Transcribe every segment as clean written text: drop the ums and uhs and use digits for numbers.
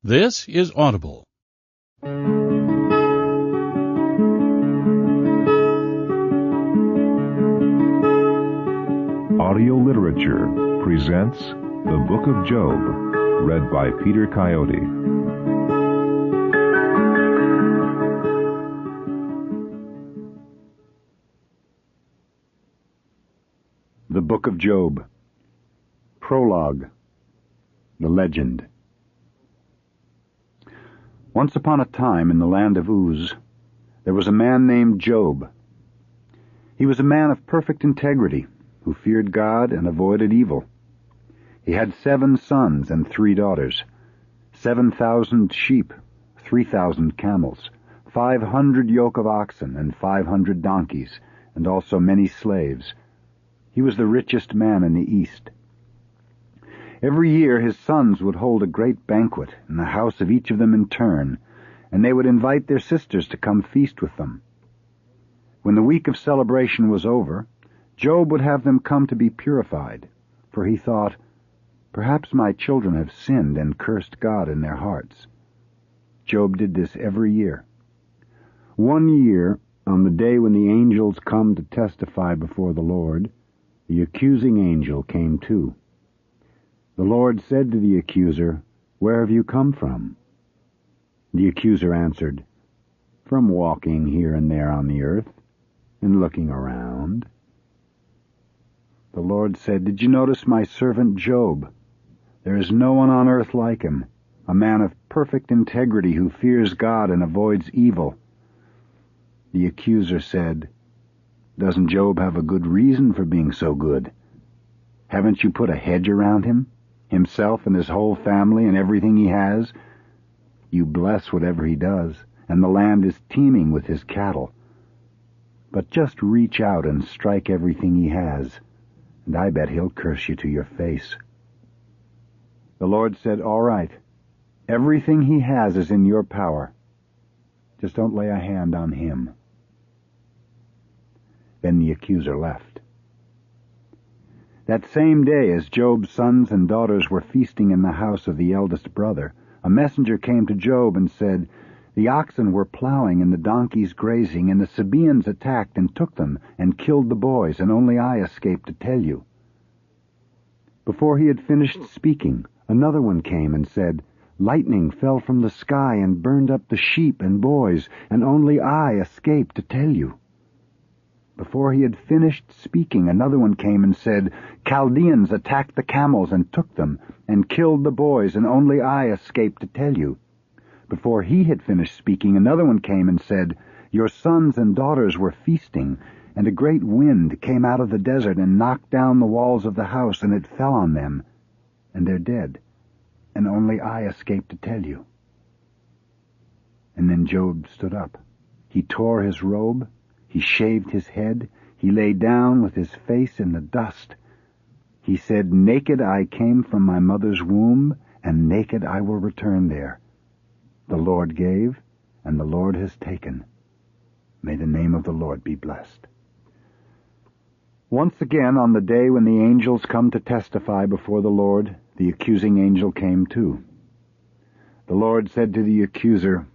This is Audible. Audio Literature presents The Book of Job, read by Peter Coyote. The Book of Job. Prologue. The Legend. Once upon a time in the land of Uz, there was a man named Job. He was a man of perfect integrity, who feared God and avoided evil. He had 7 sons and 3 daughters, 7,000 sheep, 3,000 camels, 500 yoke of oxen, and 500 donkeys, and also many slaves. He was the richest man in the East. Every year his sons would hold a great banquet in the house of each of them in turn, and they would invite their sisters to come feast with them. When the week of celebration was over, Job would have them come to be purified, for he thought, "Perhaps my children have sinned and cursed God in their hearts." Job did this every year. One year, on the day when the angels come to testify before the Lord, the accusing angel came too. The Lord said to the accuser, "Where have you come from?" The accuser answered, "From walking here and there on the earth, and looking around." The Lord said, "Did you notice my servant Job? There is no one on earth like him, a man of perfect integrity who fears God and avoids evil." The accuser said, "Doesn't Job have a good reason for being so good? Haven't you put a hedge around him, himself and his whole family and everything he has? You bless whatever he does, and the land is teeming with his cattle. But just reach out and strike everything he has, and I bet he'll curse you to your face." The Lord said, "All right, everything he has is in your power. Just don't lay a hand on him." Then the accuser left. That same day, as Job's sons and daughters were feasting in the house of the eldest brother, a messenger came to Job and said, "The oxen were plowing and the donkeys grazing, and the Sabaeans attacked and took them and killed the boys, and only I escaped to tell you." Before he had finished speaking, another one came and said, "Lightning fell from the sky and burned up the sheep and boys, and only I escaped to tell you." Before he had finished speaking, another one came and said, "Chaldeans attacked the camels and took them, and killed the boys, and only I escaped to tell you." Before he had finished speaking, another one came and said, "Your sons and daughters were feasting, and a great wind came out of the desert and knocked down the walls of the house, and it fell on them, and they're dead, and only I escaped to tell you." And then Job stood up. He tore his robe, he shaved his head, he lay down with his face in the dust. He said, "Naked I came from my mother's womb, and naked I will return there. The Lord gave, and the Lord has taken. May the name of the Lord be blessed." Once again, on the day when the angels come to testify before the Lord, the accusing angel came too. The Lord said to the accuser,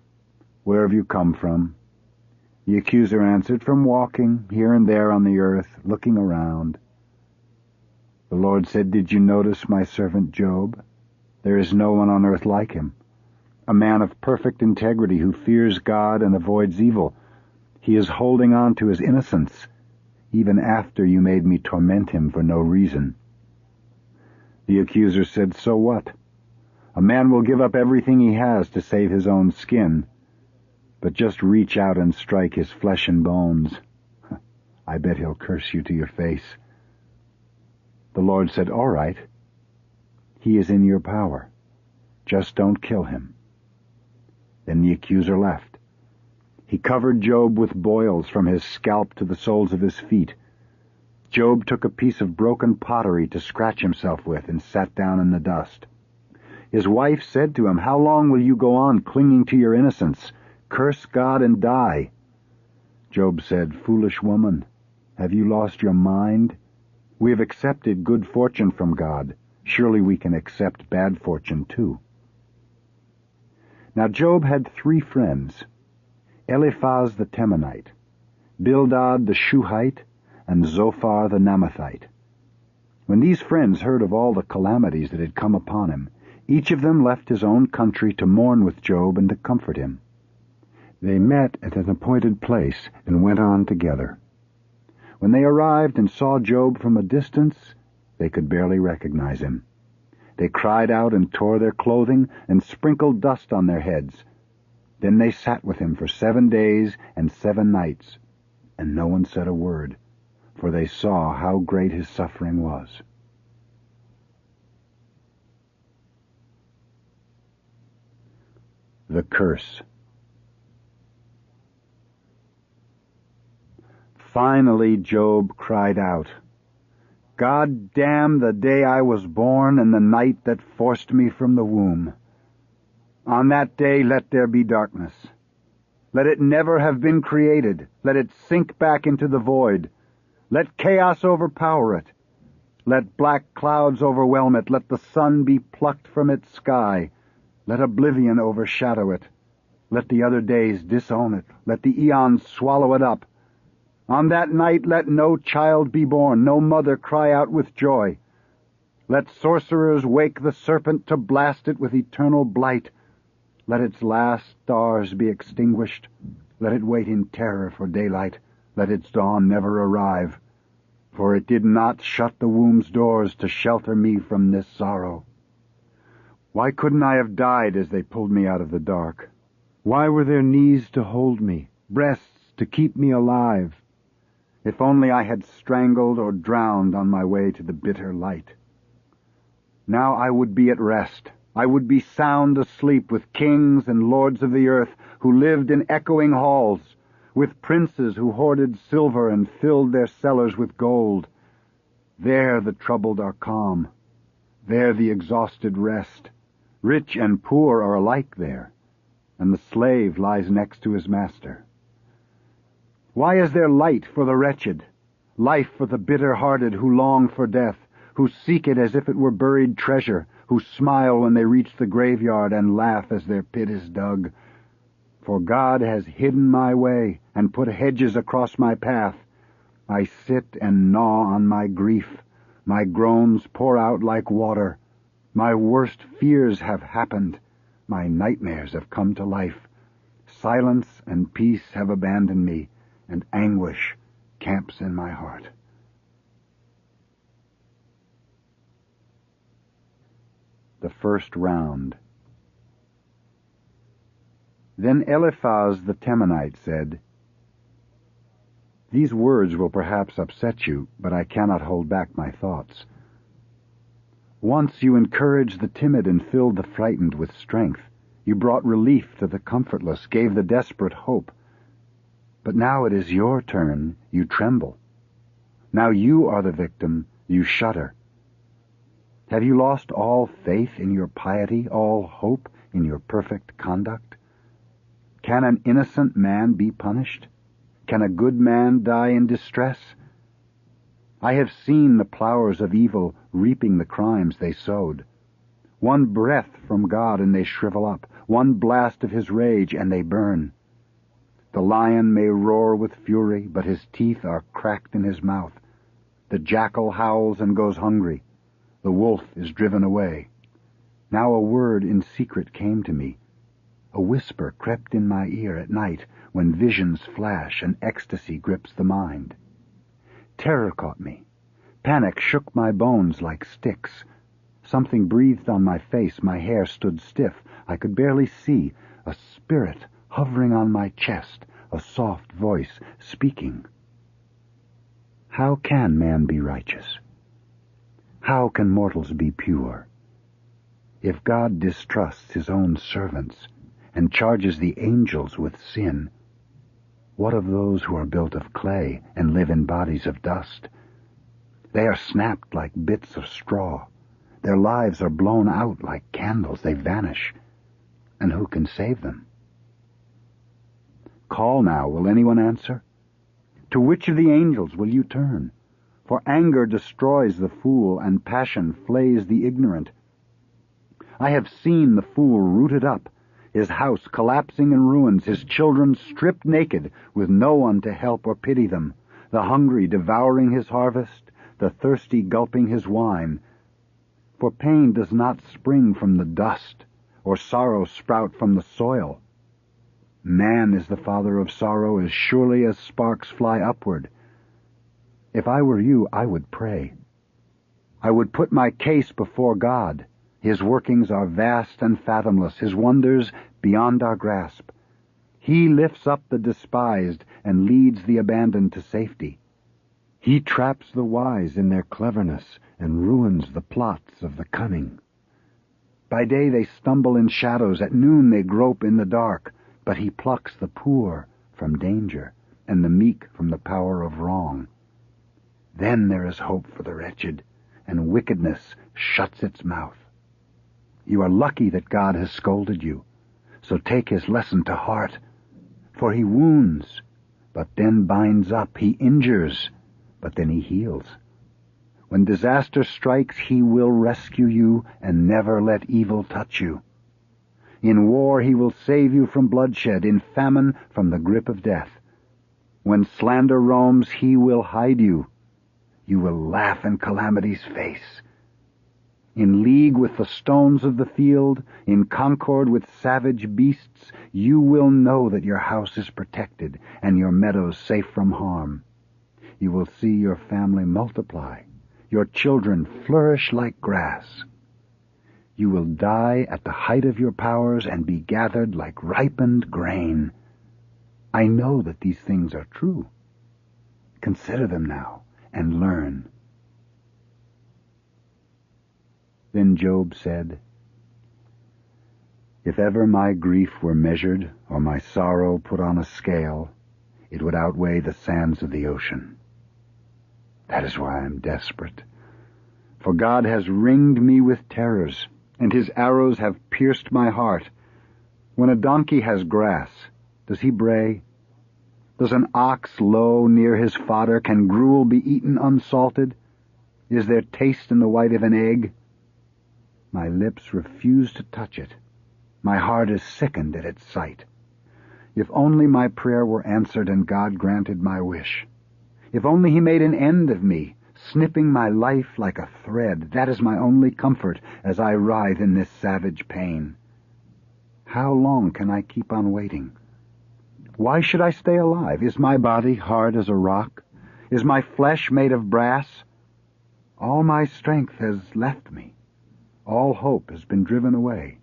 "Where have you come from?" The accuser answered, "From walking here and there on the earth, looking around." The Lord said, "Did you notice my servant Job? There is no one on earth like him, a man of perfect integrity who fears God and avoids evil. He is holding on to his innocence, even after you made me torment him for no reason." The accuser said, "So what? A man will give up everything he has to save his own skin, but just reach out and strike his flesh and bones. I bet he'll curse you to your face." The Lord said, "All right. He is in your power. Just don't kill him." Then the accuser left. He covered Job with boils from his scalp to the soles of his feet. Job took a piece of broken pottery to scratch himself with and sat down in the dust. His wife said to him, "How long will you go on clinging to your innocence? Curse God and die." Job said, "Foolish woman, have you lost your mind? We have accepted good fortune from God. Surely we can accept bad fortune too." Now Job had 3 friends, Eliphaz the Temanite, Bildad the Shuhite, and Zophar the Naamathite. When these friends heard of all the calamities that had come upon him, each of them left his own country to mourn with Job and to comfort him. They met at an appointed place and went on together. When they arrived and saw Job from a distance, they could barely recognize him. They cried out and tore their clothing and sprinkled dust on their heads. Then they sat with him for 7 days and 7 nights, and no one said a word, for they saw how great his suffering was. The Curse. Finally Job cried out, "God damn the day I was born and the night that forced me from the womb. On that day let there be darkness. Let it never have been created. Let it sink back into the void. Let chaos overpower it. Let black clouds overwhelm it. Let the sun be plucked from its sky. Let oblivion overshadow it. Let the other days disown it. Let the eons swallow it up. On that night let no child be born, no mother cry out with joy. Let sorcerers wake the serpent to blast it with eternal blight. Let its last stars be extinguished. Let it wait in terror for daylight. Let its dawn never arrive. For it did not shut the womb's doors to shelter me from this sorrow. Why couldn't I have died as they pulled me out of the dark? Why were there knees to hold me, breasts to keep me alive? If only I had strangled or drowned on my way to the bitter light. Now I would be at rest. I would be sound asleep with kings and lords of the earth who lived in echoing halls, with princes who hoarded silver and filled their cellars with gold. There the troubled are calm. There the exhausted rest. Rich and poor are alike there, and the slave lies next to his master. Why is there light for the wretched, life for the bitter-hearted who long for death, who seek it as if it were buried treasure, who smile when they reach the graveyard and laugh as their pit is dug? For God has hidden my way and put hedges across my path. I sit and gnaw on my grief. My groans pour out like water. My worst fears have happened. My nightmares have come to life. Silence and peace have abandoned me, and anguish camps in my heart. The first round. Then Eliphaz the Temanite said, "These words will perhaps upset you, but I cannot hold back my thoughts. Once you encouraged the timid and filled the frightened with strength. You brought relief to the comfortless, gave the desperate hope. But now it is your turn, you tremble. Now you are the victim, you shudder. Have you lost all faith in your piety, all hope in your perfect conduct? Can an innocent man be punished? Can a good man die in distress? I have seen the plowers of evil reaping the crimes they sowed. One breath from God and they shrivel up, one blast of his rage and they burn. The lion may roar with fury, but his teeth are cracked in his mouth. The jackal howls and goes hungry. The wolf is driven away. Now a word in secret came to me. A whisper crept in my ear at night when visions flash and ecstasy grips the mind. Terror caught me. Panic shook my bones like sticks. Something breathed on my face. My hair stood stiff. I could barely see. A spirit hovering on my chest, a soft voice speaking. How can man be righteous? How can mortals be pure? If God distrusts his own servants and charges the angels with sin, what of those who are built of clay and live in bodies of dust? They are snapped like bits of straw. Their lives are blown out like candles. They vanish. And who can save them? Call now, will anyone answer? To which of the angels will you turn? For anger destroys the fool, and passion flays the ignorant. I have seen the fool rooted up, his house collapsing in ruins, his children stripped naked, with no one to help or pity them, the hungry devouring his harvest, the thirsty gulping his wine. For pain does not spring from the dust, or sorrow sprout from the soil. Man is the father of sorrow as surely as sparks fly upward. If I were you, I would pray. I would put my case before God. His workings are vast and fathomless, his wonders beyond our grasp. He lifts up the despised and leads the abandoned to safety. He traps the wise in their cleverness and ruins the plots of the cunning. By day they stumble in shadows, at noon they grope in the dark, but he plucks the poor from danger and the meek from the power of wrong. Then there is hope for the wretched, and wickedness shuts its mouth. You are lucky that God has scolded you, so take his lesson to heart. For he wounds, but then binds up. He injures, but then he heals. When disaster strikes, he will rescue you and never let evil touch you. In war he will save you from bloodshed, in famine from the grip of death. When slander roams, he will hide you. You will laugh in calamity's face. In league with the stones of the field, in concord with savage beasts, you will know that your house is protected and your meadows safe from harm. You will see your family multiply, your children flourish like grass. You will die at the height of your powers and be gathered like ripened grain. I know that these things are true. Consider them now and learn. Then Job said, If ever my grief were measured, or my sorrow put on a scale, it would outweigh the sands of the ocean. That is why I am desperate. For God has ringed me with terrors, and his arrows have pierced my heart. When a donkey has grass, does he bray? Does an ox low near his fodder? Can gruel be eaten unsalted? Is there taste in the white of an egg? My lips refuse to touch it. My heart is sickened at its sight. If only my prayer were answered and God granted my wish. If only he made an end of me, snipping my life like a thread. That is my only comfort as I writhe in this savage pain. How long can I keep on waiting? Why should I stay alive? Is my body hard as a rock? Is my flesh made of brass? All my strength has left me. All hope has been driven away.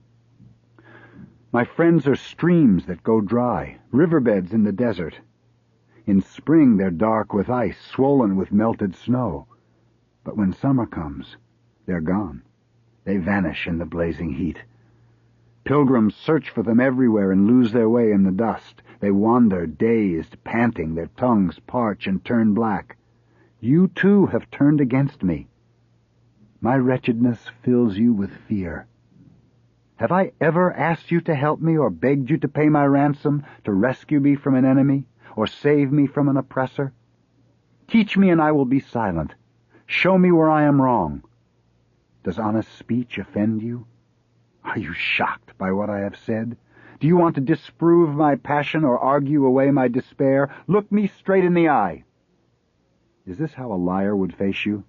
My friends are streams that go dry, riverbeds in the desert. In spring they're dark with ice, swollen with melted snow. But when summer comes, they're gone. They vanish in the blazing heat. Pilgrims search for them everywhere and lose their way in the dust. They wander, dazed, panting, their tongues parch and turn black. You too have turned against me. My wretchedness fills you with fear. Have I ever asked you to help me or begged you to pay my ransom, to rescue me from an enemy, or save me from an oppressor? Teach me and I will be silent. Show me where I am wrong. Does honest speech offend you? Are you shocked by what I have said? Do you want to disprove my passion or argue away my despair? Look me straight in the eye. Is this how a liar would face you?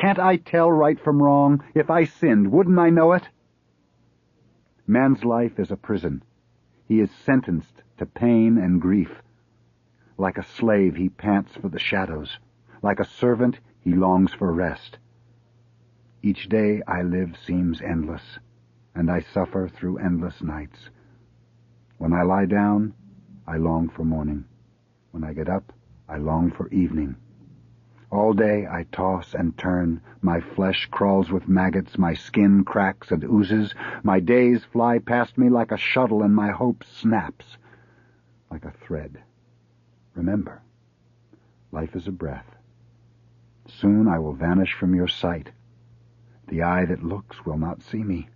Can't I tell right from wrong? If I sinned, wouldn't I know it? Man's life is a prison. He is sentenced to pain and grief. Like a slave, he pants for the shadows. Like a servant, he longs for rest. Each day I live seems endless, and I suffer through endless nights. When I lie down, I long for morning. When I get up, I long for evening. All day I toss and turn, my flesh crawls with maggots, my skin cracks and oozes, my days fly past me like a shuttle, and my hope snaps like a thread. Remember, life is a breath. Soon I will vanish from your sight. The eye that looks will not see me.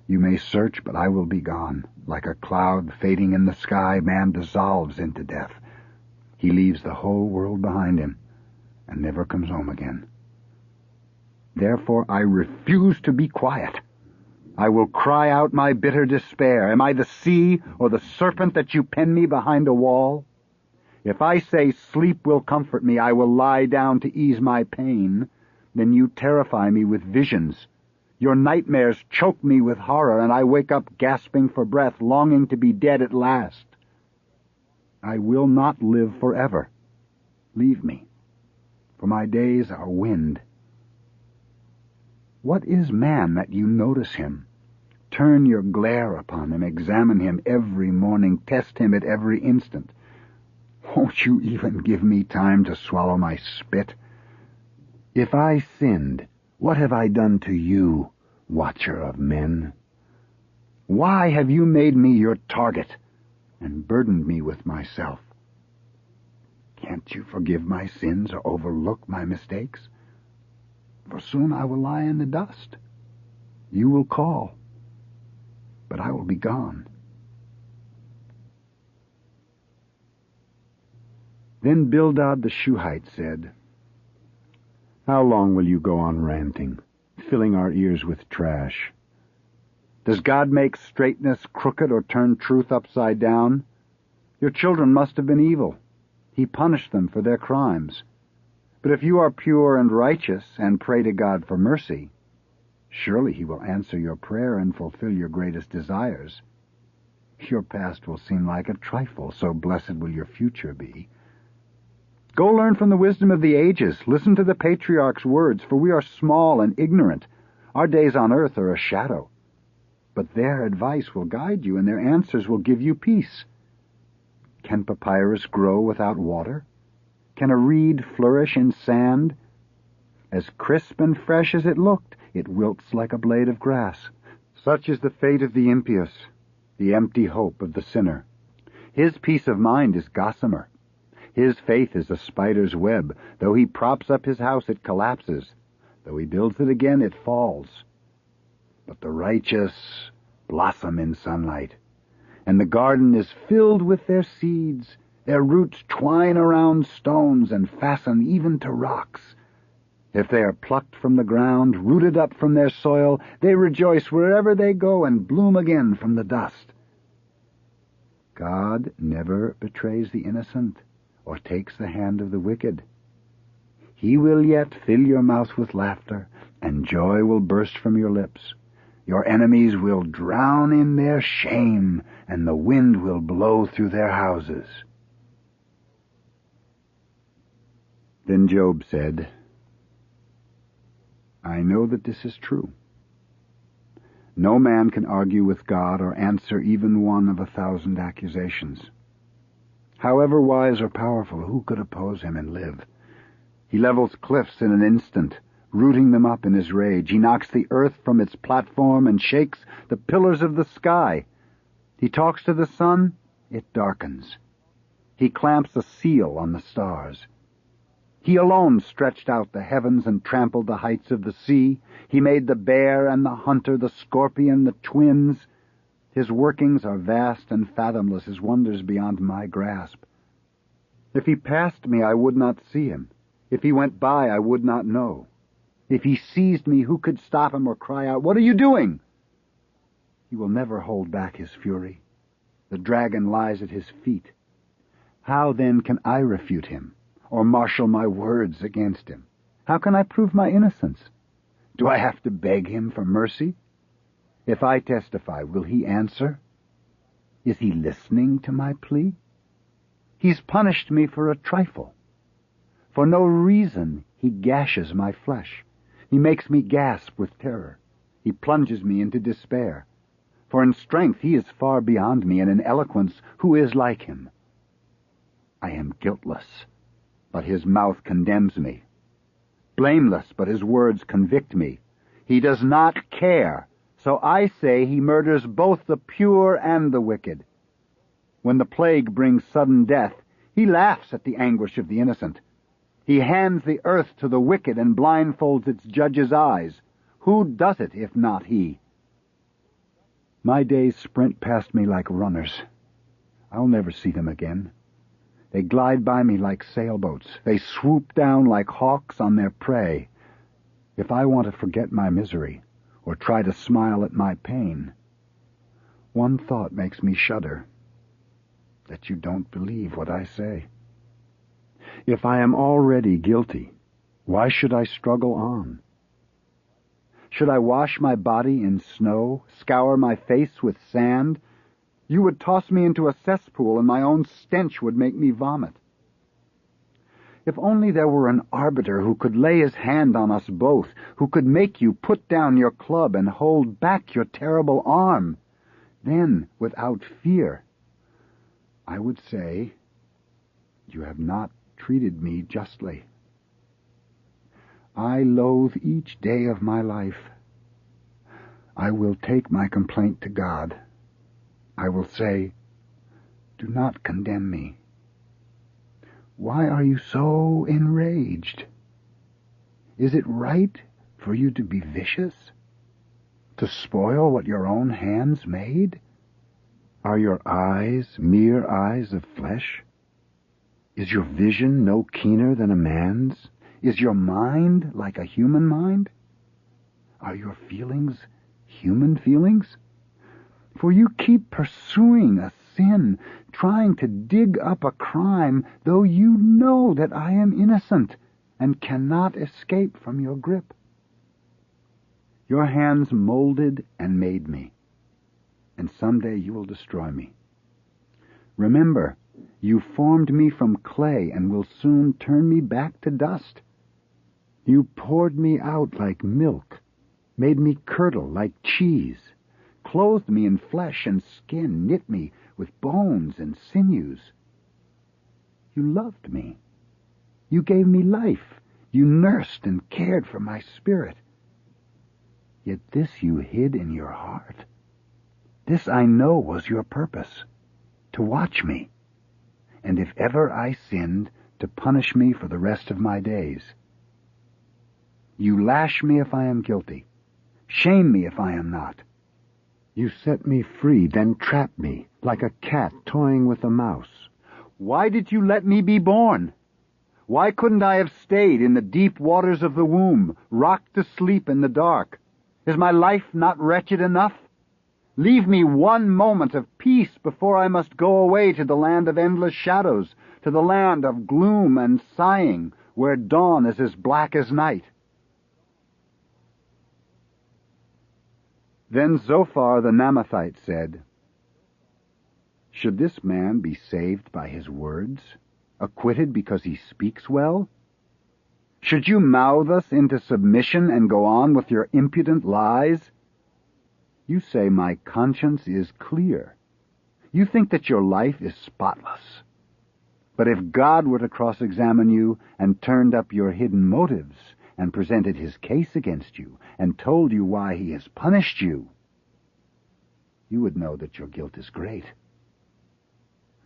You may search, but I will be gone. Like a cloud fading in the sky, man dissolves into death. He leaves the whole world behind him and never comes home again. Therefore I refuse to be quiet. I will cry out my bitter despair. Am I the sea or the serpent that you pen me behind a wall? If I say sleep will comfort me, I will lie down to ease my pain. Then you terrify me with visions. Your nightmares choke me with horror, and I wake up gasping for breath, longing to be dead at last. I will not live forever. Leave me, for my days are wind. What is man that you notice him? Turn your glare upon him, examine him every morning, test him at every instant. Won't you even give me time to swallow my spit? If I sinned, what have I done to you, watcher of men? Why have you made me your target and burdened me with myself? Can't you forgive my sins or overlook my mistakes? For soon I will lie in the dust. You will call, but I will be gone. Then Bildad the Shuhite said, How long will you go on ranting, filling our ears with trash? Does God make straightness crooked or turn truth upside down? Your children must have been evil. He punished them for their crimes. But if you are pure and righteous and pray to God for mercy, surely he will answer your prayer and fulfill your greatest desires. Your past will seem like a trifle, so blessed will your future be. Go learn from the wisdom of the ages. Listen to the patriarchs' words, for we are small and ignorant. Our days on earth are a shadow. But their advice will guide you, and their answers will give you peace. Can papyrus grow without water? Can a reed flourish in sand? As crisp and fresh as it looked, it wilts like a blade of grass. Such is the fate of the impious, the empty hope of the sinner. His peace of mind is gossamer. His faith is a spider's web. Though he props up his house, it collapses. Though he builds it again, it falls. But the righteous blossom in sunlight, and the garden is filled with their seeds. Their roots twine around stones and fasten even to rocks. If they are plucked from the ground, rooted up from their soil, they rejoice wherever they go and bloom again from the dust. God never betrays the innocent or takes the hand of the wicked. He will yet fill your mouth with laughter, and joy will burst from your lips. Your enemies will drown in their shame, and the wind will blow through their houses. Then Job said, I know that this is true. No man can argue with God or answer even one of 1,000 accusations. However wise or powerful, who could oppose him and live? He levels cliffs in an instant, rooting them up in his rage. He knocks the earth from its platform and shakes the pillars of the sky. He talks to the sun, it darkens. He clamps a seal on the stars. He alone stretched out the heavens and trampled the heights of the sea. He made the bear and the hunter, the scorpion, the twins. His workings are vast and fathomless, his wonders beyond my grasp. If he passed me, I would not see him. If he went by, I would not know. If he seized me, who could stop him or cry out, What are you doing? He will never hold back his fury. The dragon lies at his feet. How then can I refute him, or marshal my words against him? How can I prove my innocence? Do I have to beg him for mercy? If I testify, will he answer? Is he listening to my plea? He's punished me for a trifle. For no reason he gashes my flesh. He makes me gasp with terror. He plunges me into despair. For in strength he is far beyond me, and in eloquence who is like him? I am guiltless, but his mouth condemns me. Blameless, but his words convict me. He does not care, so I say he murders both the pure and the wicked. When the plague brings sudden death, he laughs at the anguish of the innocent. He hands the earth to the wicked and blindfolds its judge's eyes. Who does it if not he? My days sprint past me like runners. I'll never see them again. They glide by me like sailboats. They swoop down like hawks on their prey. If I want to forget my misery, or try to smile at my pain. One thought makes me shudder, that you don't believe what I say. If I am already guilty, why should I struggle on? Should I wash my body in snow, scour my face with sand? You would toss me into a cesspool, and my own stench would make me vomit. If only there were an arbiter who could lay his hand on us both, who could make you put down your club and hold back your terrible arm, then, without fear, I would say, you have not treated me justly. I loathe each day of my life. I will take my complaint to God. I will say, do not condemn me. Why are you so enraged? Is it right for you to be vicious? To spoil what your own hands made? Are your eyes mere eyes of flesh? Is your vision no keener than a man's? Is your mind like a human mind? Are your feelings human feelings? For you keep pursuing a sin, trying to dig up a crime, though you know that I am innocent and cannot escape from your grip. Your hands molded and made me, and someday you will destroy me. Remember, you formed me from clay and will soon turn me back to dust. You poured me out like milk, made me curdle like cheese, clothed me in flesh and skin, knit me with bones and sinews. You loved me. You gave me life. You nursed and cared for my spirit. Yet this you hid in your heart. This I know was your purpose, to watch me, and if ever I sinned, to punish me for the rest of my days. You lash me if I am guilty. Shame me if I am not. You set me free, then trap me, like a cat toying with a mouse. Why did you let me be born? Why couldn't I have stayed in the deep waters of the womb, rocked to sleep in the dark? Is my life not wretched enough? Leave me one moment of peace before I must go away to the land of endless shadows, to the land of gloom and sighing, where dawn is as black as night. Then Zophar the Naamathite said, Should this man be saved by his words, acquitted because he speaks well? Should you mouth us into submission and go on with your impudent lies? You say my conscience is clear. You think that your life is spotless. But if God were to cross-examine you and turned up your hidden motives and presented his case against you and told you why he has punished you, you would know that your guilt is great.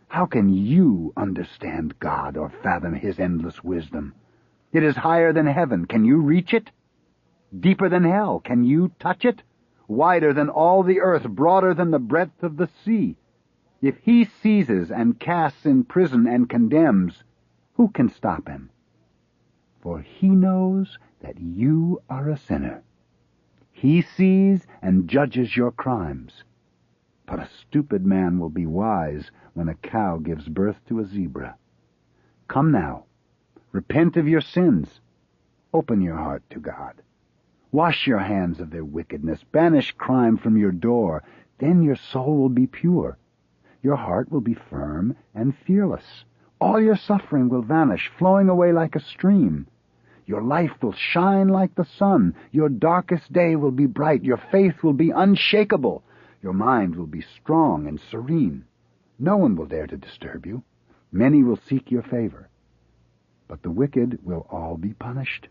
How can you understand God or fathom his endless wisdom? It is higher than heaven. Can you reach it? Deeper than hell. Can you touch it? Wider than all the earth, broader than the breadth of the sea. If he seizes and casts in prison and condemns, who can stop him? For he knows that you are a sinner. He sees and judges your crimes. But a stupid man will be wise when a cow gives birth to a zebra. Come now, repent of your sins. Open your heart to God. Wash your hands of their wickedness. Banish crime from your door. Then your soul will be pure. Your heart will be firm and fearless. All your suffering will vanish, flowing away like a stream. Your life will shine like the sun. Your darkest day will be bright. Your faith will be unshakable. Your mind will be strong and serene. No one will dare to disturb you. Many will seek your favor. But the wicked will all be punished.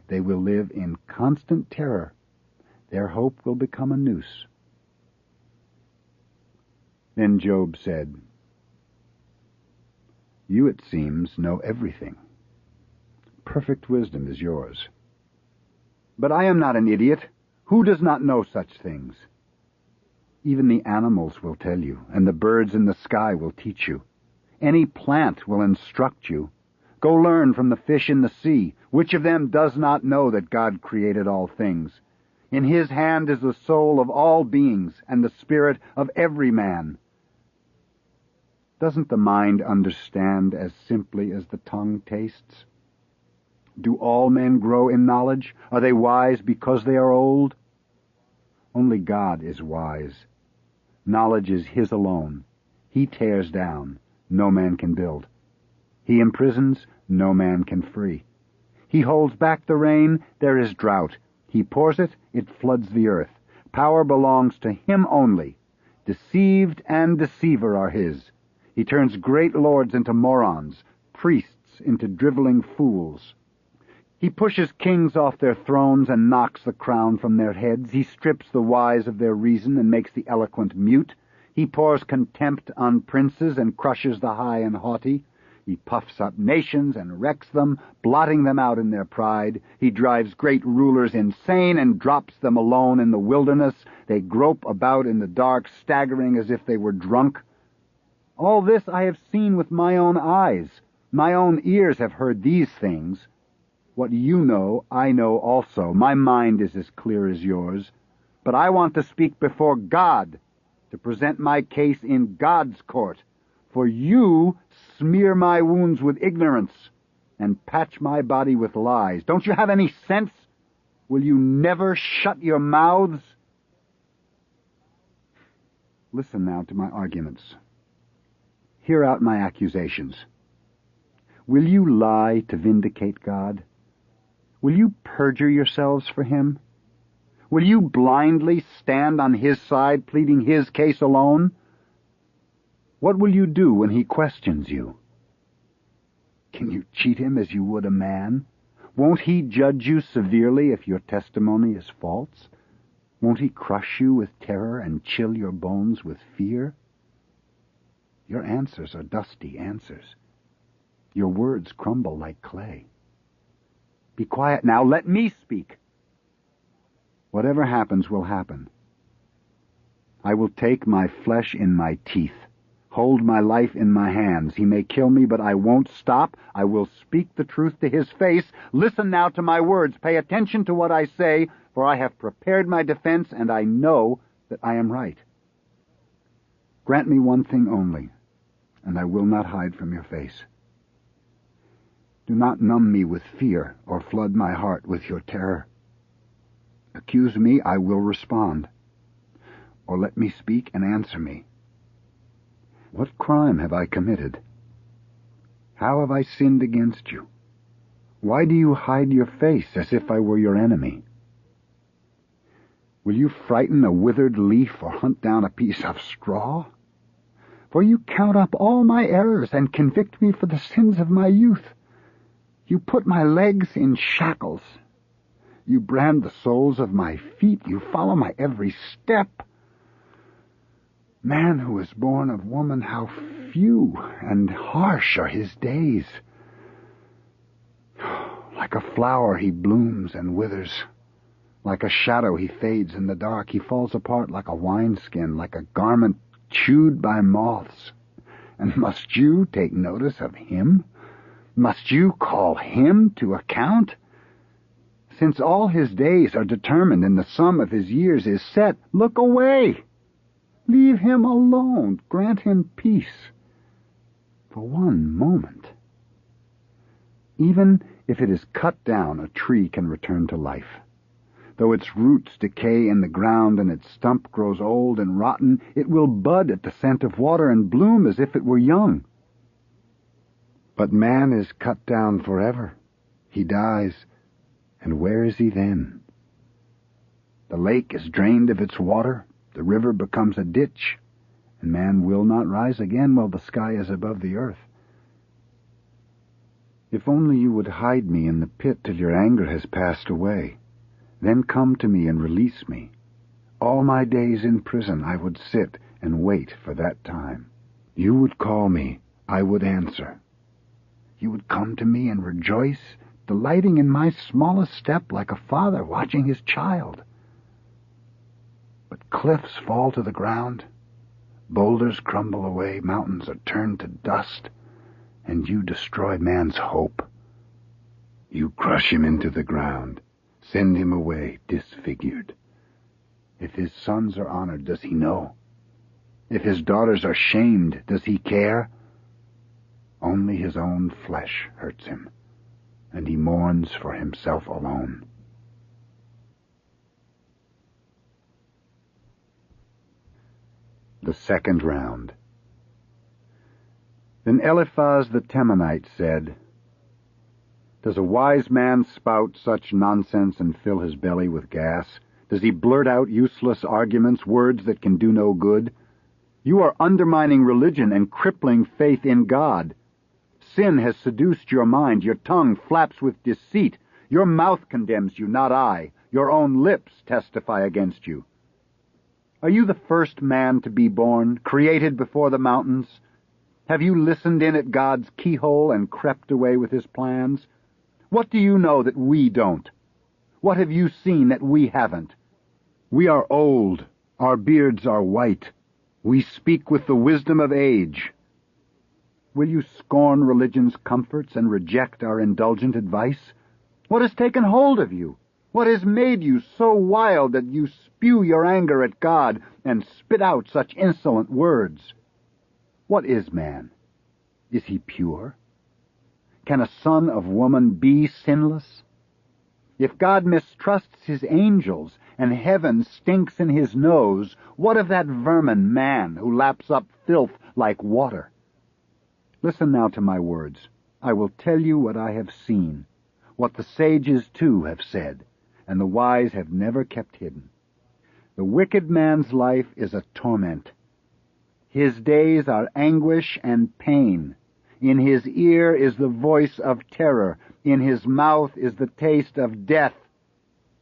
They will live in constant terror. Their hope will become a noose. Then Job said, You, it seems, know everything. Perfect wisdom is yours. But I am not an idiot. Who does not know such things? Even the animals will tell you, and the birds in the sky will teach you. Any plant will instruct you. Go learn from the fish in the sea. Which of them does not know that God created all things? In his hand is the soul of all beings and the spirit of every man. Doesn't the mind understand as simply as the tongue tastes? Do all men grow in knowledge? Are they wise because they are old? Only God is wise. Knowledge is his alone. He tears down, no man can build. He imprisons, no man can free. He holds back the rain, there is drought. He pours it, it floods the earth. Power belongs to him only. Deceived and deceiver are his. He turns great lords into morons, priests into driveling fools. He pushes kings off their thrones and knocks the crown from their heads. He strips the wise of their reason and makes the eloquent mute. He pours contempt on princes and crushes the high and haughty. He puffs up nations and wrecks them, blotting them out in their pride. He drives great rulers insane and drops them alone in the wilderness. They grope about in the dark, staggering as if they were drunk. All this I have seen with my own eyes. My own ears have heard these things. What you know, I know also. My mind is as clear as yours. But I want to speak before God, to present my case in God's court. For you smear my wounds with ignorance and patch my body with lies. Don't you have any sense? Will you never shut your mouths? Listen now to my arguments. Hear out my accusations. Will you lie to vindicate God? Will you perjure yourselves for him? Will you blindly stand on his side, pleading his case alone? What will you do when he questions you? Can you cheat him as you would a man? Won't he judge you severely if your testimony is false? Won't he crush you with terror and chill your bones with fear? Your answers are dusty answers. Your words crumble like clay. Be quiet now. Let me speak. Whatever happens will happen. I will take my flesh in my teeth, hold my life in my hands. He may kill me, but I won't stop. I will speak the truth to his face. Listen now to my words. Pay attention to what I say, for I have prepared my defense, and I know that I am right. Grant me one thing only, and I will not hide from your face. Do not numb me with fear or flood my heart with your terror. Accuse me, I will respond. Or let me speak and answer me. What crime have I committed? How have I sinned against you? Why do you hide your face as if I were your enemy? Will you frighten a withered leaf or hunt down a piece of straw? For you count up all my errors and convict me for the sins of my youth. You put my legs in shackles. You brand the soles of my feet. You follow my every step. Man who is born of woman, how few and harsh are his days. Like a flower he blooms and withers. Like a shadow he fades in the dark. He falls apart like a wineskin, like a garment chewed by moths. And must you take notice of him? Must you call him to account? Since all his days are determined and the sum of his years is set, look away. Leave him alone. Grant him peace. For one moment. Even if it is cut down, a tree can return to life. Though its roots decay in the ground and its stump grows old and rotten, it will bud at the scent of water and bloom as if it were young. But man is cut down forever. He dies, and where is he then? The lake is drained of its water, the river becomes a ditch, and man will not rise again while the sky is above the earth. If only you would hide me in the pit till your anger has passed away, then come to me and release me. All my days in prison I would sit and wait for that time. You would call me, I would answer. You would come to me and rejoice, delighting in my smallest step like a father watching his child. But cliffs fall to the ground, boulders crumble away, mountains are turned to dust, and you destroy man's hope. You crush him into the ground, send him away disfigured, If his sons are honored, does he know? If his daughters are shamed, does he care? Only his own flesh hurts him, and he mourns for himself alone. The second round. Then Eliphaz the Temanite said, Does a wise man spout such nonsense and fill his belly with gas? Does he blurt out useless arguments, words that can do no good? You are undermining religion and crippling faith in God. Sin has seduced your mind. Your tongue flaps with deceit. Your mouth condemns you, not I. Your own lips testify against you. Are you the first man to be born, created before the mountains? Have you listened in at God's keyhole and crept away with his plans? What do you know that we don't? What have you seen that we haven't? We are old. Our beards are white. We speak with the wisdom of age. Will you scorn religion's comforts and reject our indulgent advice? What has taken hold of you? What has made you so wild that you spew your anger at God and spit out such insolent words? What is man? Is he pure? Can a son of woman be sinless? If God mistrusts his angels and heaven stinks in his nose, what of that vermin man who laps up filth like water? Listen now to my words. I will tell you what I have seen, what the sages too have said, and the wise have never kept hidden. The wicked man's life is a torment. His days are anguish and pain. In his ear is the voice of terror. In his mouth is the taste of death.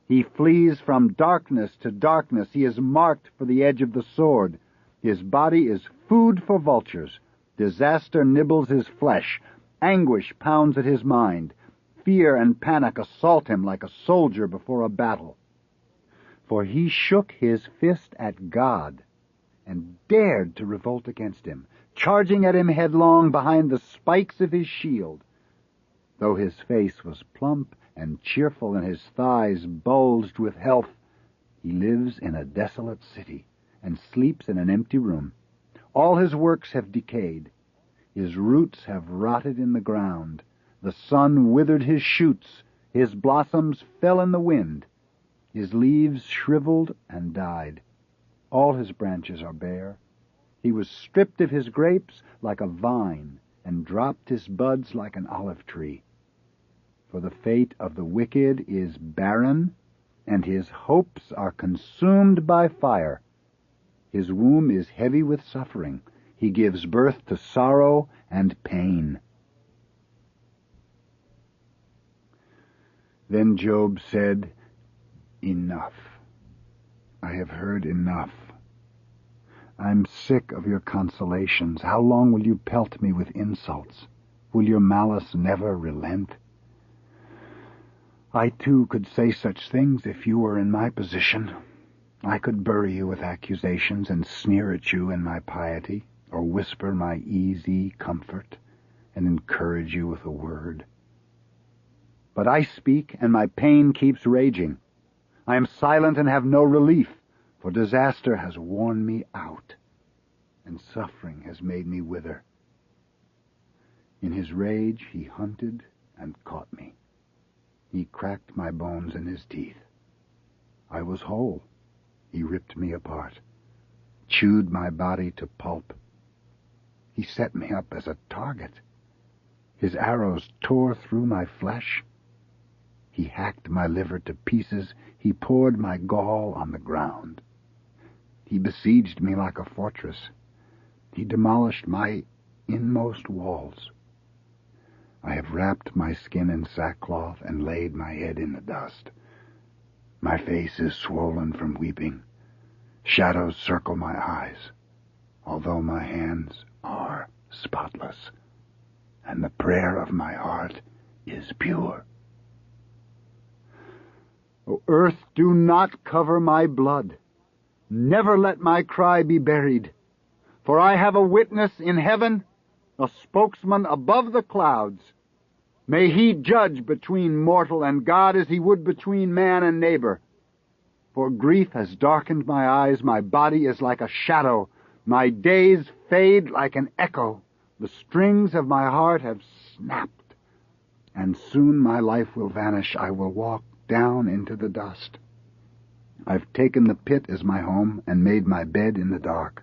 He flees from darkness to darkness. He is marked for the edge of the sword. His body is food for vultures. Disaster nibbles his flesh. Anguish pounds at his mind. Fear and panic assault him like a soldier before a battle. For he shook his fist at God and dared to revolt against him, charging at him headlong behind the spikes of his shield. Though his face was plump and cheerful and his thighs bulged with health, he lives in a desolate city and sleeps in an empty room. All his works have decayed. His roots have rotted in the ground. The sun withered his shoots. His blossoms fell in the wind. His leaves shriveled and died. All his branches are bare. He was stripped of his grapes like a vine and dropped his buds like an olive tree. For the fate of the wicked is barren, and his hopes are consumed by fire. His womb is heavy with suffering. He gives birth to sorrow and pain. Then Job said, Enough. I have heard enough. I'm sick of your consolations. How long will you pelt me with insults? Will your malice never relent? I, too, could say such things if you were in my position. I could bury you with accusations and sneer at you in my piety, or whisper my easy comfort and encourage you with a word. But I speak, and my pain keeps raging. I am silent and have no relief, for disaster has worn me out, and suffering has made me wither. In his rage he hunted and caught me. He cracked my bones in his teeth. I was whole. He ripped me apart, chewed my body to pulp. He set me up as a target. His arrows tore through my flesh. He hacked my liver to pieces. He poured my gall on the ground. He besieged me like a fortress. He demolished my inmost walls. I have wrapped my skin in sackcloth and laid my head in the dust. My face is swollen from weeping. Shadows circle my eyes, although my hands are spotless, and the prayer of my heart is pure. O earth, do not cover my blood. Never let my cry be buried. For I have a witness in heaven, a spokesman above the clouds. May he judge between mortal and God as he would between man and neighbor. for grief has darkened my eyes. My body is like a shadow. My days fade like an echo. The strings of my heart have snapped, and soon my life will vanish. I will walk down into the dust. I've taken the pit as my home and made my bed in the dark.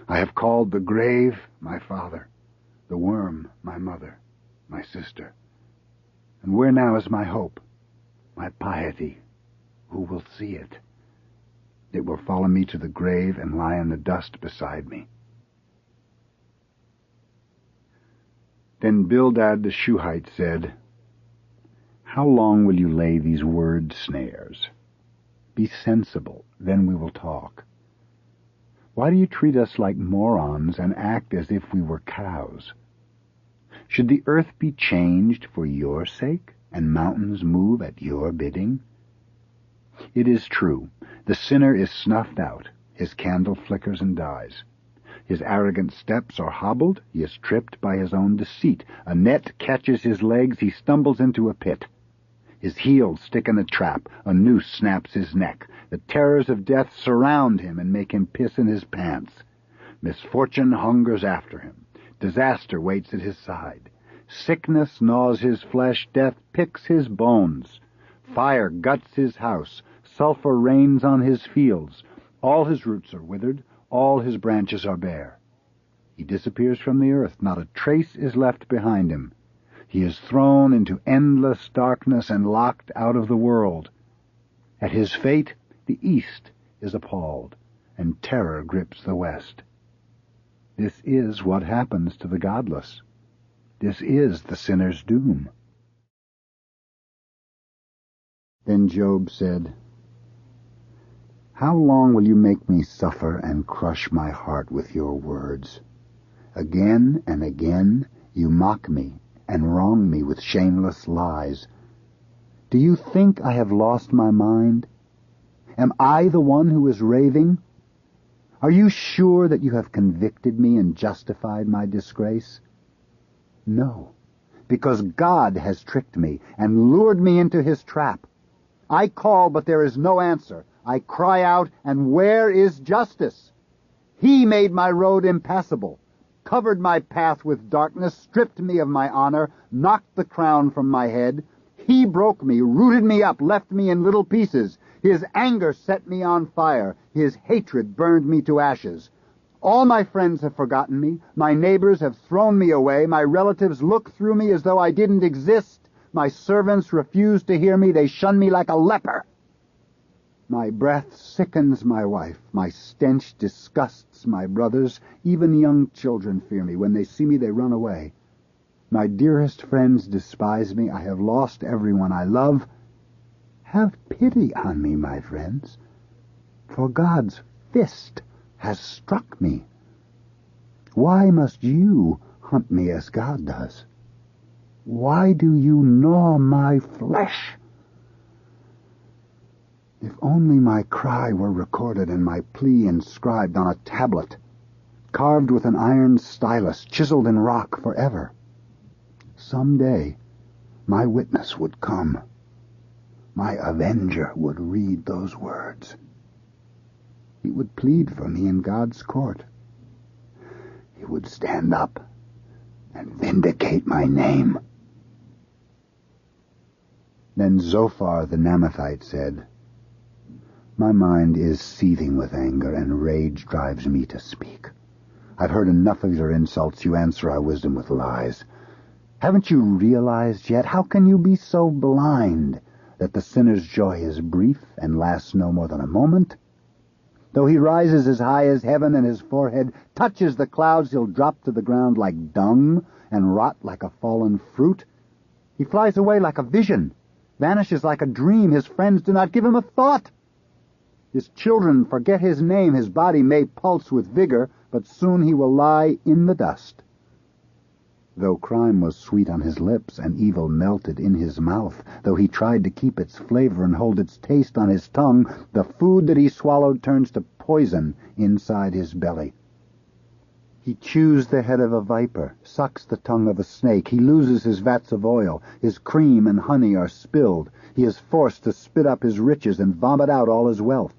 I have called the grave my father, the worm my mother, my sister. And where now is my hope, my piety? Who will see it? It will follow me to the grave and lie in the dust beside me. Then Bildad the Shuhite said, How long will you lay these word snares? Be sensible, then we will talk. Why do you treat us like morons and act as if we were cows? Should the earth be changed for your sake, and mountains move at your bidding? It is true, the sinner is snuffed out, his candle flickers and dies. His arrogant steps are hobbled, he is tripped by his own deceit. A net catches his legs, he stumbles into a pit. His heels stick in a trap, a noose snaps his neck. The terrors of death surround him and make him piss in his pants. Misfortune hungers after him. Disaster waits at his side. Sickness gnaws his flesh, death picks his bones. Fire guts his house, sulphur rains on his fields. All his roots are withered, all his branches are bare. He disappears from the earth, not a trace is left behind him. He is thrown into endless darkness and locked out of the world. At his fate, the East is appalled, and terror grips the West. This is what happens to the godless. This is the sinner's doom. Then Job said, How long will you make me suffer and crush my heart with your words? Again and again you mock me and wrong me with shameless lies. Do you think I have lost my mind? Am I the one who is raving? Are you sure that you have convicted me and justified my disgrace? No, because God has tricked me and lured me into his trap. I call, but there is no answer. I cry out, and where is justice? He made my road impassable, covered my path with darkness, stripped me of my honor, knocked the crown from my head. He broke me, rooted me up, left me in little pieces. His anger set me on fire. His hatred burned me to ashes. All my friends have forgotten me. My neighbors have thrown me away. My relatives look through me as though I didn't exist. My servants refuse to hear me. They shun me like a leper. My breath sickens my wife. My stench disgusts my brothers. Even young children fear me. When they see me, they run away. My dearest friends despise me. I have lost everyone I love. Have pity on me, my friends, for God's fist has struck me. Why must you hunt me as God does? Why do you gnaw my flesh? If only my cry were recorded and my plea inscribed on a tablet, carved with an iron stylus, chiseled in rock forever. Some day my witness would come. My avenger would read those words. He would plead for me in God's court. He would stand up and vindicate my name. Then Zophar the Naamathite said, My mind is seething with anger, and rage drives me to speak. I've heard enough of your insults. You answer our wisdom with lies. Haven't you realized yet? How can you be so blind that the sinner's joy is brief and lasts no more than a moment? Though he rises as high as heaven and his forehead touches the clouds, he'll drop to the ground like dung and rot like a fallen fruit. He flies away like a vision, vanishes like a dream. His friends do not give him a thought. His children forget his name. His body may pulse with vigor, but soon he will lie in the dust. Though crime was sweet on his lips and evil melted in his mouth, though he tried to keep its flavor and hold its taste on his tongue, the food that he swallowed turns to poison inside his belly. He chews the head of a viper, sucks the tongue of a snake. He loses his vats of oil. His cream and honey are spilled. He is forced to spit up his riches and vomit out all his wealth.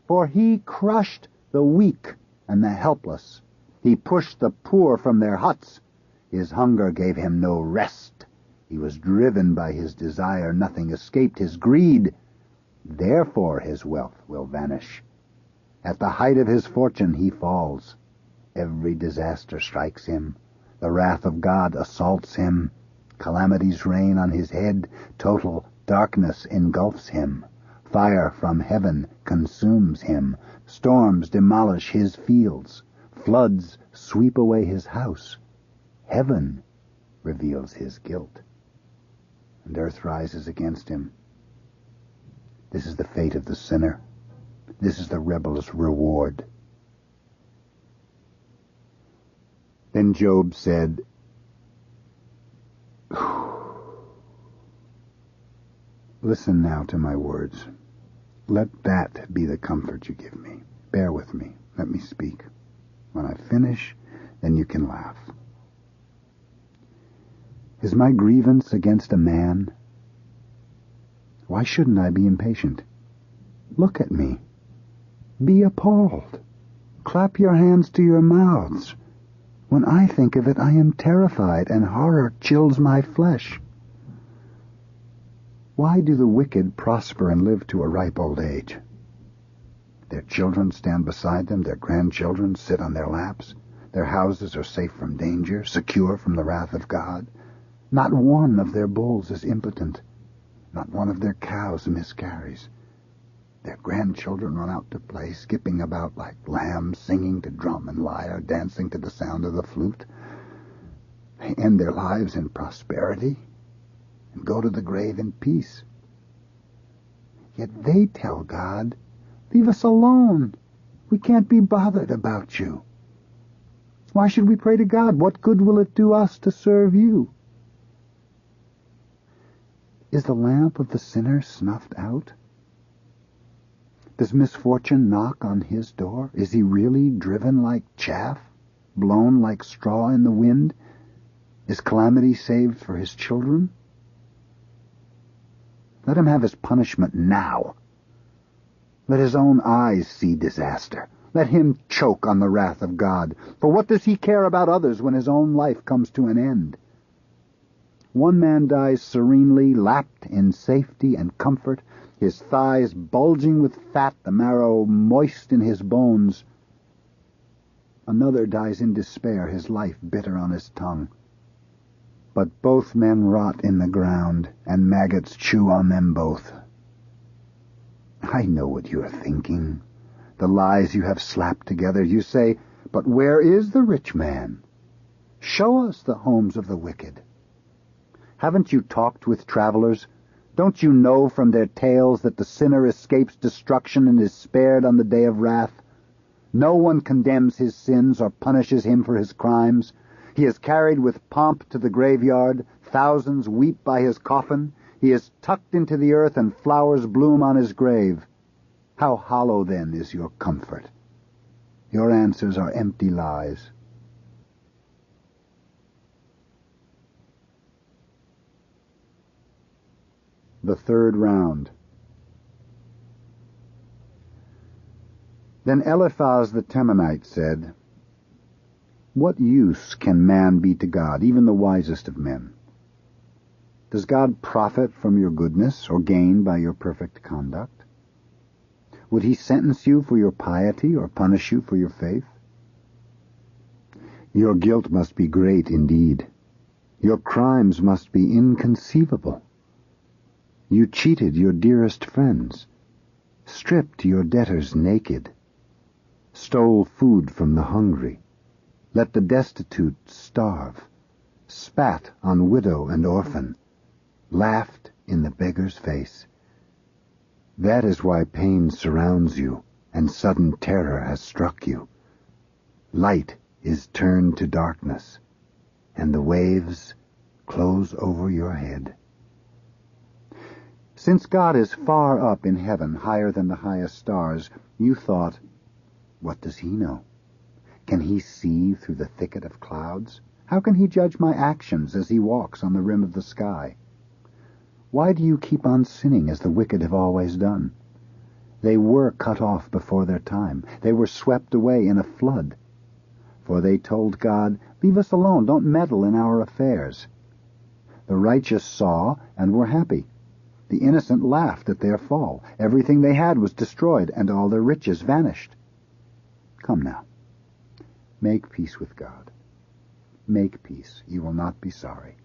For he crushed the weak and the helpless. He pushed the poor from their huts. His hunger gave him no rest. He was driven by his desire. Nothing escaped his greed. Therefore his wealth will vanish. At the height of his fortune he falls. Every disaster strikes him. The wrath of God assaults him. Calamities rain on his head. Total darkness engulfs him. Fire from heaven consumes him. Storms demolish his fields. Floods sweep away his house. Heaven reveals his guilt, and earth rises against him. This is the fate of the sinner. This is the rebel's reward. Then Job said, "Listen now to my words. Let that be the comfort you give me. Bear with me. Let me speak. When I finish, then you can laugh. Is my grievance against a man? Why shouldn't I be impatient? Look at me. Be appalled. Clap your hands to your mouths. When I think of it, I am terrified, and horror chills my flesh. Why do the wicked prosper and live to a ripe old age? Their children stand beside them, their grandchildren sit on their laps. Their houses are safe from danger, secure from the wrath of God. Not one of their bulls is impotent. Not one of their cows miscarries. Their grandchildren run out to play, skipping about like lambs, singing to drum and lyre, dancing to the sound of the flute. They end their lives in prosperity and go to the grave in peace. Yet they tell God, 'Leave us alone. We can't be bothered about you.' Why should we pray to God? What good will it do us to serve you? Is the lamp of the sinner snuffed out? Does misfortune knock on his door? Is he really driven like chaff, blown like straw in the wind? Is calamity saved for his children? Let him have his punishment now. Let his own eyes see disaster. Let him choke on the wrath of God. For what does he care about others when his own life comes to an end? One man dies serenely, lapped in safety and comfort, his thighs bulging with fat, the marrow moist in his bones. Another dies in despair, his life bitter on his tongue. But both men rot in the ground, and maggots chew on them both. I know what you are thinking, the lies you have slapped together. You say, 'But where is the rich man? Show us the homes of the wicked.' Haven't you talked with travelers? Don't you know from their tales that the sinner escapes destruction and is spared on the day of wrath? No one condemns his sins or punishes him for his crimes. He is carried with pomp to the graveyard. Thousands weep by his coffin. He is tucked into the earth, and flowers bloom on his grave. How hollow, then, is your comfort? Your answers are empty lies. The third round. Then Eliphaz the Temanite said, "What use can man be to God, even the wisest of men? Does God profit from your goodness or gain by your perfect conduct? Would he sentence you for your piety or punish you for your faith? Your guilt must be great indeed. Your crimes must be inconceivable. You cheated your dearest friends, stripped your debtors naked, stole food from the hungry, let the destitute starve, spat on widow and orphan, laughed in the beggar's face. That is why pain surrounds you, and sudden terror has struck you. Light is turned to darkness, and the waves close over your head. Since God is far up in heaven, higher than the highest stars, you thought, what does he know? Can he see through the thicket of clouds? How can he judge my actions as he walks on the rim of the sky? Why do you keep on sinning as the wicked have always done? They were cut off before their time. They were swept away in a flood. For they told God, "Leave us alone, don't meddle in our affairs." The righteous saw and were happy. The innocent laughed at their fall. Everything they had was destroyed, and all their riches vanished. Come now, make peace with God. Make peace. You will not be sorry.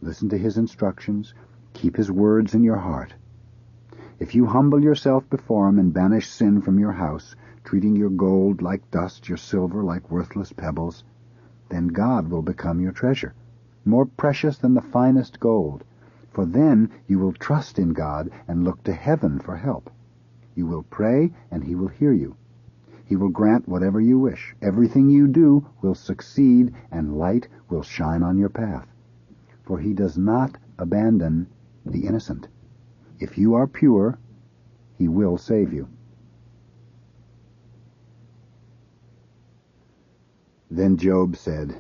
Listen to his instructions. Keep his words in your heart. If you humble yourself before him and banish sin from your house, treating your gold like dust, your silver like worthless pebbles, then God will become your treasure, more precious than the finest gold. For then you will trust in God and look to heaven for help. You will pray, and he will hear you. He will grant whatever you wish. Everything you do will succeed, and light will shine on your path. For he does not abandon the innocent. If you are pure, he will save you. Then Job said,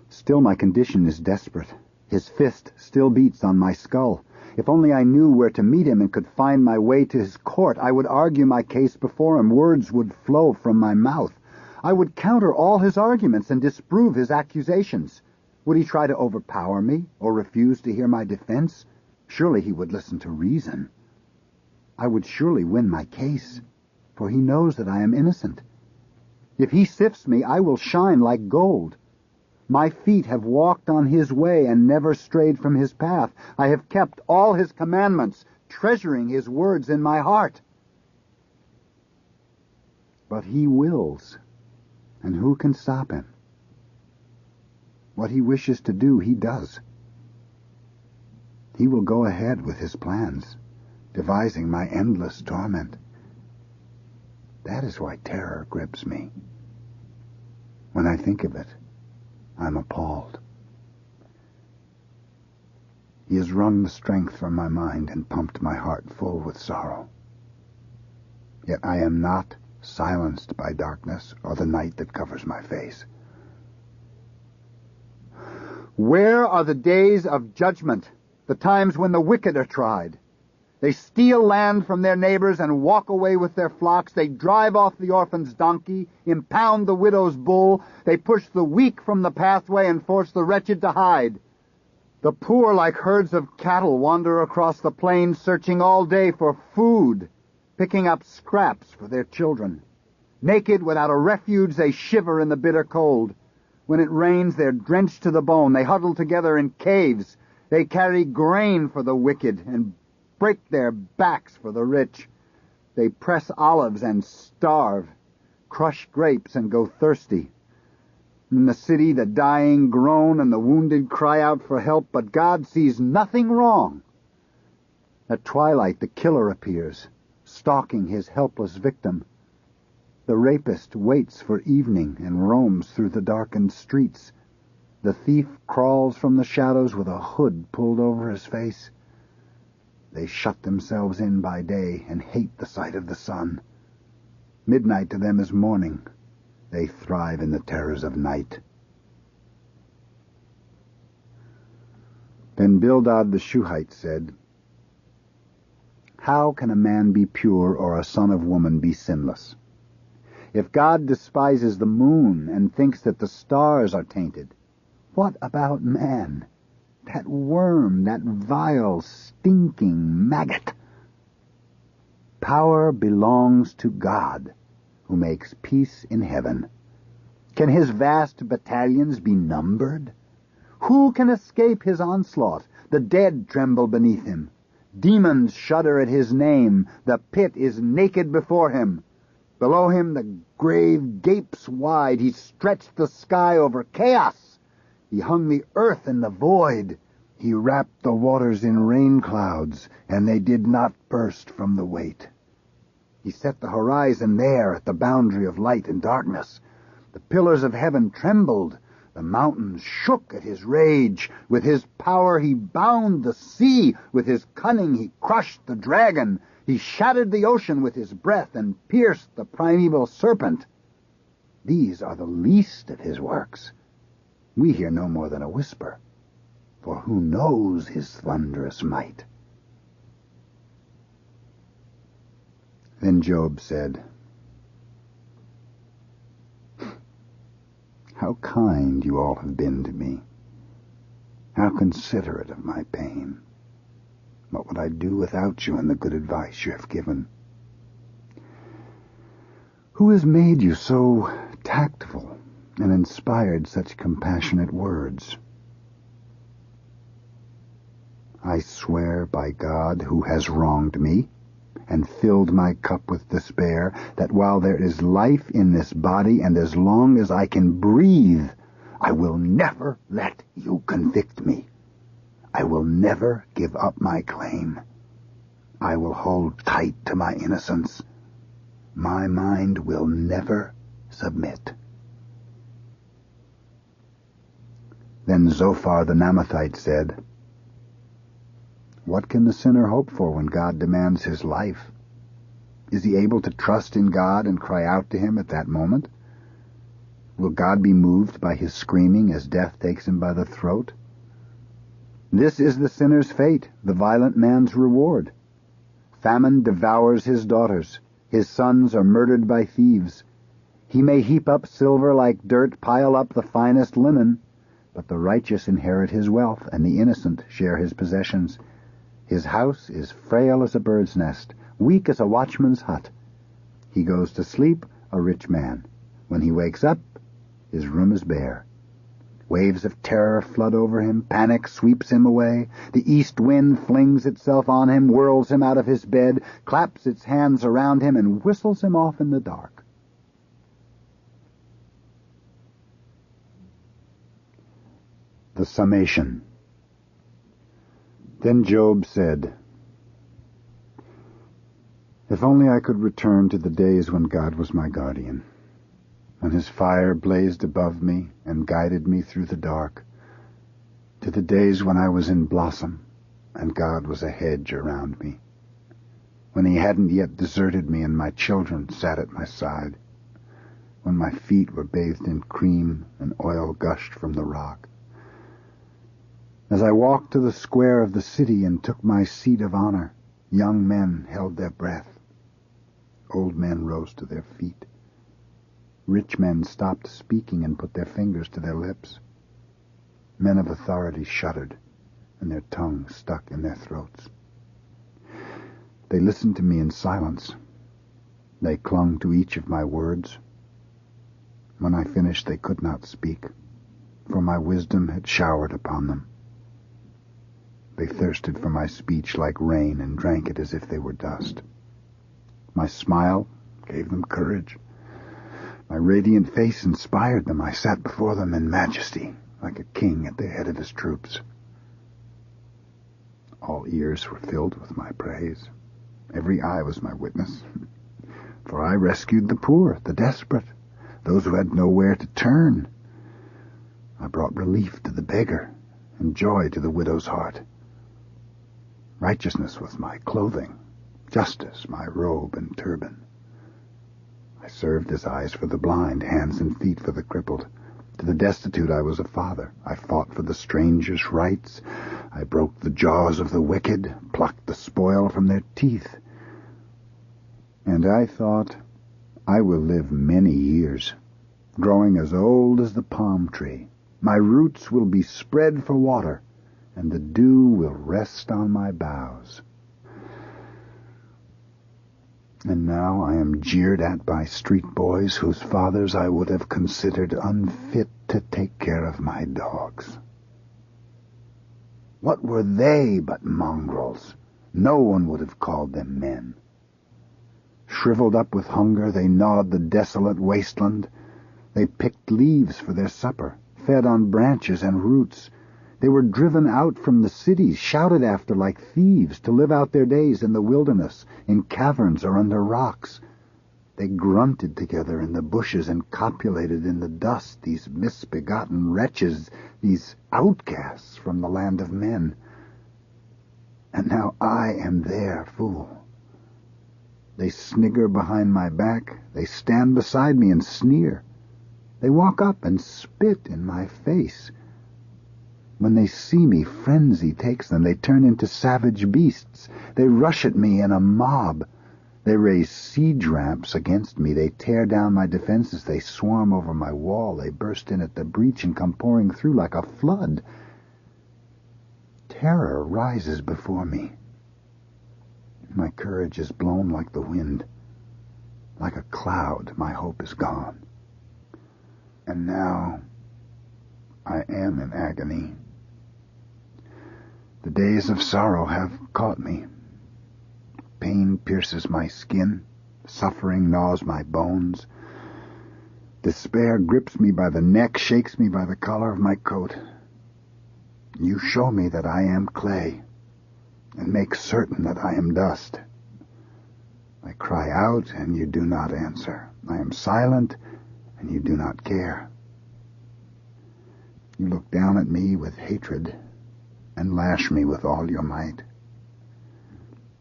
"Still my condition is desperate. His fist still beats on my skull. If only I knew where to meet him and could find my way to his court, I would argue my case before him. Words would flow from my mouth. I would counter all his arguments and disprove his accusations. Would he try to overpower me or refuse to hear my defense? Surely he would listen to reason. I would surely win my case, for he knows that I am innocent. If he sifts me, I will shine like gold. My feet have walked on his way and never strayed from his path. I have kept all his commandments, treasuring his words in my heart." But he wills, and who can stop him? What he wishes to do, he does. He will go ahead with his plans, devising my endless torment. That is why terror grips me. When I think of it, I'm appalled. He has wrung the strength from my mind and pumped my heart full with sorrow. Yet I am not silenced by darkness or the night that covers my face. Where are the days of judgment, the times when the wicked are tried? They steal land from their neighbors and walk away with their flocks. They drive off the orphan's donkey, impound the widow's bull. They push the weak from the pathway and force the wretched to hide. The poor, like herds of cattle, wander across the plains, searching all day for food, picking up scraps for their children. Naked, without a refuge, they shiver in the bitter cold. When it rains, they're drenched to the bone. They huddle together in caves. They carry grain for the wicked and break their backs for the rich. They press olives and starve, crush grapes and go thirsty. In the city, the dying groan and the wounded cry out for help, but God sees nothing wrong. At twilight, the killer appears, stalking his helpless victim. The rapist waits for evening and roams through the darkened streets. The thief crawls from the shadows with a hood pulled over his face. They shut themselves in by day and hate the sight of the sun. Midnight to them is morning. They thrive in the terrors of night. Then Bildad the Shuhite said, "How can a man be pure or a son of woman be sinless? If God despises the moon and thinks that the stars are tainted, what about man? That worm, that vile, stinking maggot. Power belongs to God, who makes peace in heaven. Can his vast battalions be numbered? Who can escape his onslaught? The dead tremble beneath him. Demons shudder at his name. The pit is naked before him. Below him the grave gapes wide. He stretched the sky over chaos. He hung the earth in the void. He wrapped the waters in rain clouds, and they did not burst from the weight. He set the horizon there at the boundary of light and darkness. The pillars of heaven trembled. The mountains shook at his rage. With his power he bound the sea. With his cunning he crushed the dragon. He shattered the ocean with his breath and pierced the primeval serpent. These are the least of his works. We hear no more than a whisper, for who knows his thunderous might?" Then Job said, "How kind you all have been to me. How considerate of my pain. What would I do without you and the good advice you have given? Who has made you so tactful and inspired such compassionate words? I swear by God, who has wronged me and filled my cup with despair, that while there is life in this body and as long as I can breathe, I will never let you convict me. I will never give up my claim. I will hold tight to my innocence. My mind will never submit." Then Zophar the Naamathite said, "What can the sinner hope for when God demands his life? Is he able to trust in God and cry out to him at that moment? Will God be moved by his screaming as death takes him by the throat? This is the sinner's fate, the violent man's reward. Famine devours his daughters. His sons are murdered by thieves. He may heap up silver like dirt, pile up the finest linen, but the righteous inherit his wealth, and the innocent share his possessions. His house is frail as a bird's nest, weak as a watchman's hut. He goes to sleep a rich man. When he wakes up, his room is bare. Waves of terror flood over him. Panic sweeps him away. The east wind flings itself on him, whirls him out of his bed, claps its hands around him, and whistles him off in the dark. The Summation. Then Job said, "If only I could return to the days when God was my guardian, when his fire blazed above me and guided me through the dark, to the days when I was in blossom and God was a hedge around me, when he hadn't yet deserted me and my children sat at my side, when my feet were bathed in cream and oil gushed from the rock. As I walked to the square of the city and took my seat of honor, young men held their breath. Old men rose to their feet. Rich men stopped speaking and put their fingers to their lips. Men of authority shuddered, and their tongues stuck in their throats. They listened to me in silence. They clung to each of my words. When I finished, they could not speak, for my wisdom had showered upon them. They thirsted for my speech like rain and drank it as if they were dust. My smile gave them courage. My radiant face inspired them. I sat before them in majesty, like a king at the head of his troops. All ears were filled with my praise. Every eye was my witness. For I rescued the poor, the desperate, those who had nowhere to turn. I brought relief to the beggar and joy to the widow's heart. Righteousness was my clothing, justice my robe and turban. I served as eyes for the blind, hands and feet for the crippled. To the destitute I was a father. I fought for the stranger's rights. I broke the jaws of the wicked, plucked the spoil from their teeth. And I thought, I will live many years, growing as old as the palm tree. My roots will be spread for water, and the dew will rest on my boughs. And now I am jeered at by street boys whose fathers I would have considered unfit to take care of my dogs. What were they but mongrels? No one would have called them men. Shriveled up with hunger, they gnawed the desolate wasteland. They picked leaves for their supper, fed on branches and roots. They were driven out from the cities, shouted after like thieves, to live out their days in the wilderness, in caverns or under rocks. They grunted together in the bushes and copulated in the dust, these misbegotten wretches, these outcasts from the land of men. And now I am their fool. They snigger behind my back. They stand beside me and sneer. They walk up and spit in my face. When they see me, frenzy takes them. They turn into savage beasts. They rush at me in a mob. They raise siege ramps against me. They tear down my defenses. They swarm over my wall. They burst in at the breach and come pouring through like a flood. Terror rises before me. My courage is blown like the wind. Like a cloud, my hope is gone. And now I am in agony. The days of sorrow have caught me. Pain pierces my skin. Suffering gnaws my bones. Despair grips me by the neck, shakes me by the collar of my coat. You show me that I am clay, and make certain that I am dust. I cry out, and you do not answer. I am silent, and you do not care. You look down at me with hatred, and lash me with all your might.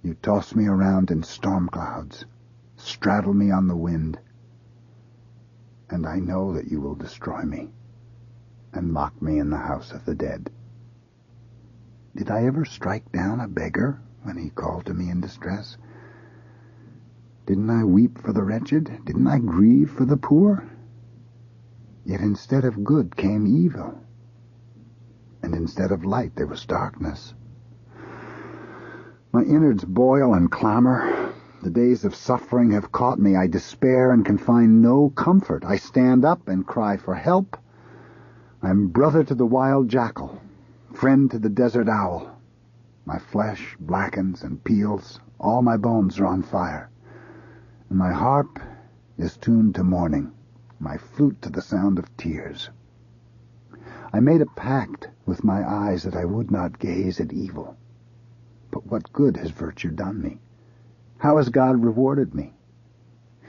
You toss me around in storm clouds, straddle me on the wind, and I know that you will destroy me, and lock me in the house of the dead. Did I ever strike down a beggar when he called to me in distress? Didn't I weep for the wretched? Didn't I grieve for the poor? Yet instead of good came evil, and instead of light there was darkness. My innards boil and clamor. The days of suffering have caught me. I despair and can find no comfort. I stand up and cry for help. I am brother to the wild jackal, friend to the desert owl. My flesh blackens and peels. All my bones are on fire. And my harp is tuned to mourning, my flute to the sound of tears. I made a pact with my eyes that I would not gaze at evil. But what good has virtue done me? How has God rewarded me?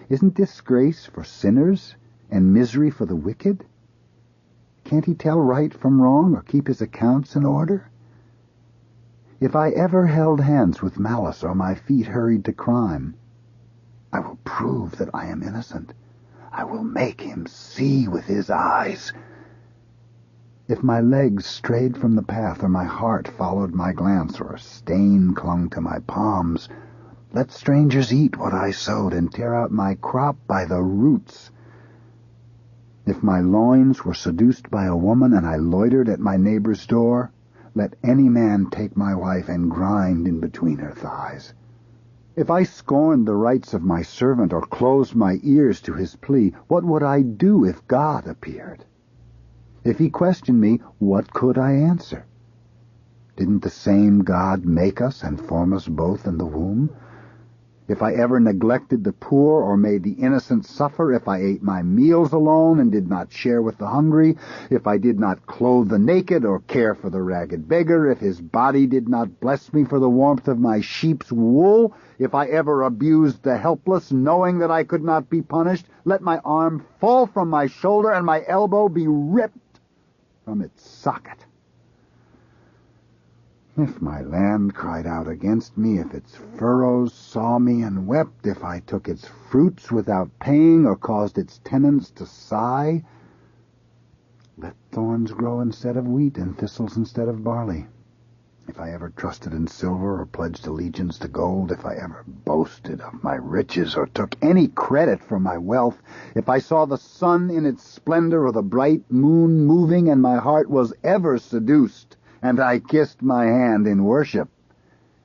Isn't disgrace for sinners and misery for the wicked? Can't he tell right from wrong or keep his accounts in order? If I ever held hands with malice or my feet hurried to crime, I will prove that I am innocent. I will make him see with his eyes. If my legs strayed from the path, or my heart followed my glance, or a stain clung to my palms, let strangers eat what I sowed and tear out my crop by the roots. If my loins were seduced by a woman and I loitered at my neighbor's door, let any man take my wife and grind in between her thighs. If I scorned the rights of my servant or closed my ears to his plea, what would I do if God appeared? If he questioned me, what could I answer? Didn't the same God make us and form us both in the womb? If I ever neglected the poor or made the innocent suffer, if I ate my meals alone and did not share with the hungry, if I did not clothe the naked or care for the ragged beggar, if his body did not bless me for the warmth of my sheep's wool, if I ever abused the helpless, knowing that I could not be punished, let my arm fall from my shoulder and my elbow be ripped from its socket. If my land cried out against me, if its furrows saw me and wept, if I took its fruits without paying or caused its tenants to sigh, let thorns grow instead of wheat and thistles instead of barley. If I ever trusted in silver or pledged allegiance to gold, if I ever boasted of my riches or took any credit for my wealth, if I saw the sun in its splendor or the bright moon moving and my heart was ever seduced, and I kissed my hand in worship,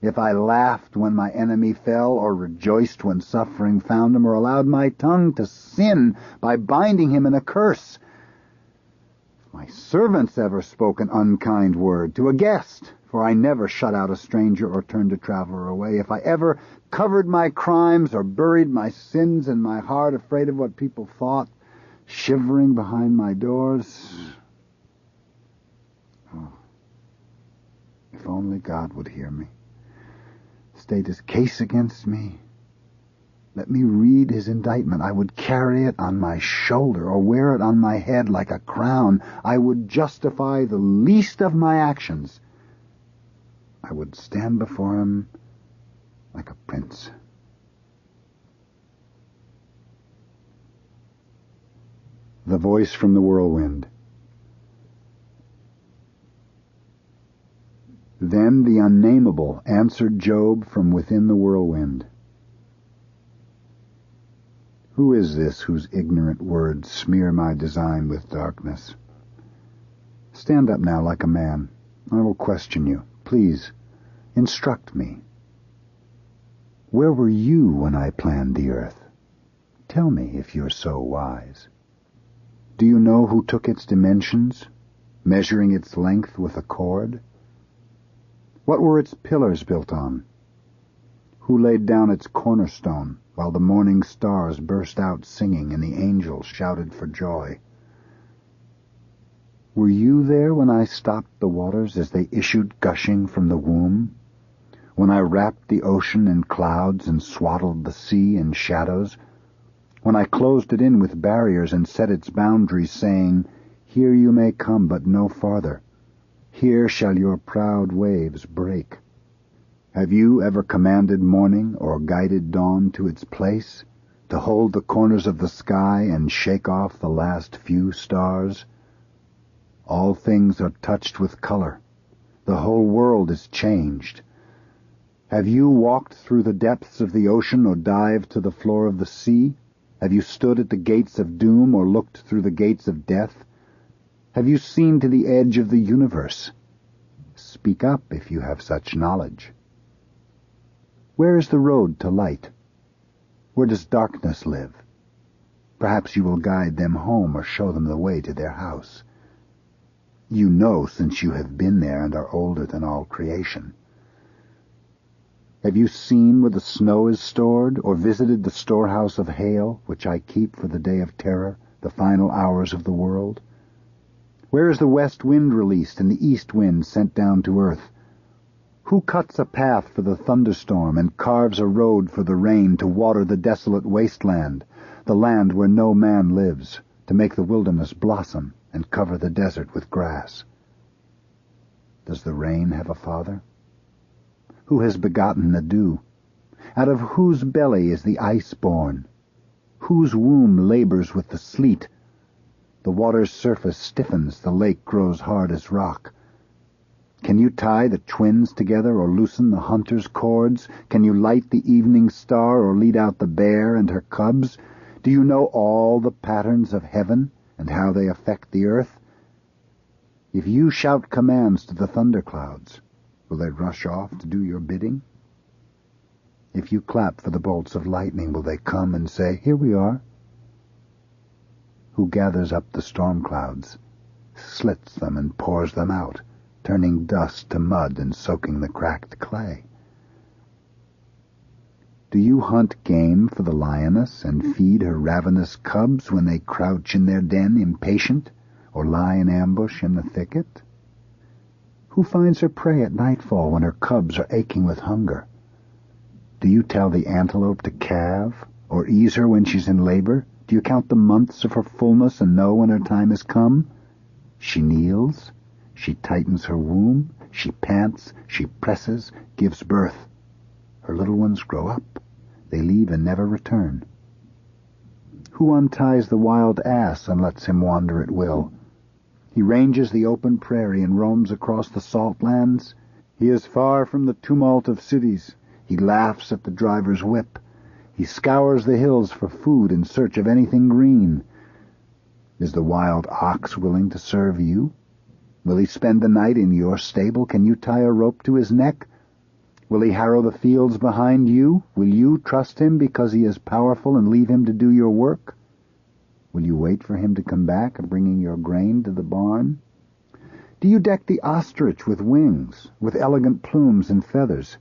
if I laughed when my enemy fell or rejoiced when suffering found him or allowed my tongue to sin by binding him in a curse, if my servants ever spoke an unkind word to a guest, for I never shut out a stranger or turned a traveler away, if I ever covered my crimes or buried my sins in my heart, afraid of what people thought, shivering behind my doors, oh, if only God would hear me, state his case against me. Let me read his indictment. I would carry it on my shoulder or wear it on my head like a crown. I would justify the least of my actions. I would stand before him like a prince. The voice from the whirlwind. Then the Unnameable answered Job from within the whirlwind. Who is this whose ignorant words smear my design with darkness? Stand up now like a man. I will question you. Please, instruct me. Where were you when I planned the earth? Tell me if you're so wise. Do you know who took its dimensions, measuring its length with a cord? What were its pillars built on? Who laid down its cornerstone while the morning stars burst out singing and the angels shouted for joy? Were you there when I stopped the waters as they issued gushing from the womb? When I wrapped the ocean in clouds and swaddled the sea in shadows? When I closed it in with barriers and set its boundaries, saying, "Here you may come, but no farther. Here shall your proud waves break." Have you ever commanded morning or guided dawn to its place, to hold the corners of the sky and shake off the last few stars? All things are touched with color. The whole world is changed. Have you walked through the depths of the ocean or dived to the floor of the sea? Have you stood at the gates of doom or looked through the gates of death? Have you seen to the edge of the universe? Speak up if you have such knowledge. Where is the road to light? Where does darkness live? Perhaps you will guide them home or show them the way to their house. You know, since you have been there and are older than all creation. Have you seen where the snow is stored, or visited the storehouse of hail, which I keep for the day of terror, the final hours of the world? Where is the west wind released and the east wind sent down to earth? Who cuts a path for the thunderstorm and carves a road for the rain to water the desolate wasteland, the land where no man lives, to make the wilderness blossom and cover the desert with grass? Does the rain have a father? Who has begotten the dew? Out of whose belly is the ice born? Whose womb labors with the sleet? The water's surface stiffens, the lake grows hard as rock. Can you tie the twins together or loosen the hunter's cords? Can you light the evening star or lead out the bear and her cubs? Do you know all the patterns of heaven and how they affect the earth? If you shout commands to the thunderclouds, will they rush off to do your bidding? If you clap for the bolts of lightning, will they come and say, "Here we are"? Who gathers up the storm clouds, slits them and pours them out, turning dust to mud and soaking the cracked clay? Do you hunt game for the lioness and feed her ravenous cubs when they crouch in their den impatient, or lie in ambush in the thicket? Who finds her prey at nightfall when her cubs are aching with hunger? Do you tell the antelope to calve, or ease her when she's in labor? Do you count the months of her fullness and know when her time has come? She kneels, she tightens her womb, she pants, she presses, gives birth. Her little ones grow up. They leave and never return. Who unties the wild ass and lets him wander at will? He ranges the open prairie and roams across the salt lands. He is far from the tumult of cities. He laughs at the driver's whip. He scours the hills for food in search of anything green. Is the wild ox willing to serve you? Will he spend the night in your stable? Can you tie a rope to his neck? Will he harrow the fields behind you? Will you trust him because he is powerful and leave him to do your work? Will you wait for him to come back, bringing your grain to the barn? Do you deck the ostrich with wings, with elegant plumes and feathers?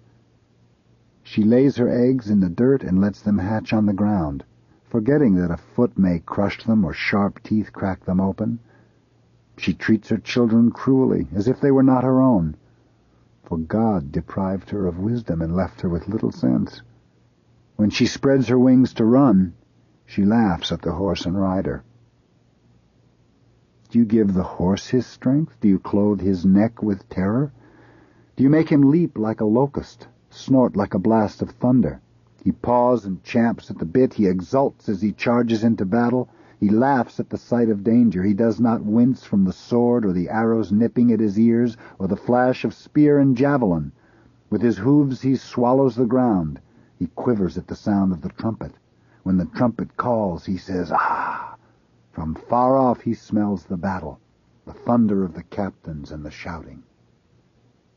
She lays her eggs in the dirt and lets them hatch on the ground, forgetting that a foot may crush them or sharp teeth crack them open. She treats her children cruelly, as if they were not her own, for God deprived her of wisdom and left her with little sense. When she spreads her wings to run, she laughs at the horse and rider. Do you give the horse his strength? Do you clothe his neck with terror? Do you make him leap like a locust, snort like a blast of thunder? He paws and champs at the bit. He exults as he charges into battle. He laughs at the sight of danger. He does not wince from the sword or the arrows nipping at his ears or the flash of spear and javelin. With his hooves he swallows the ground. He quivers at the sound of the trumpet. When the trumpet calls, he says, "Ah!" From far off he smells the battle, the thunder of the captains and the shouting.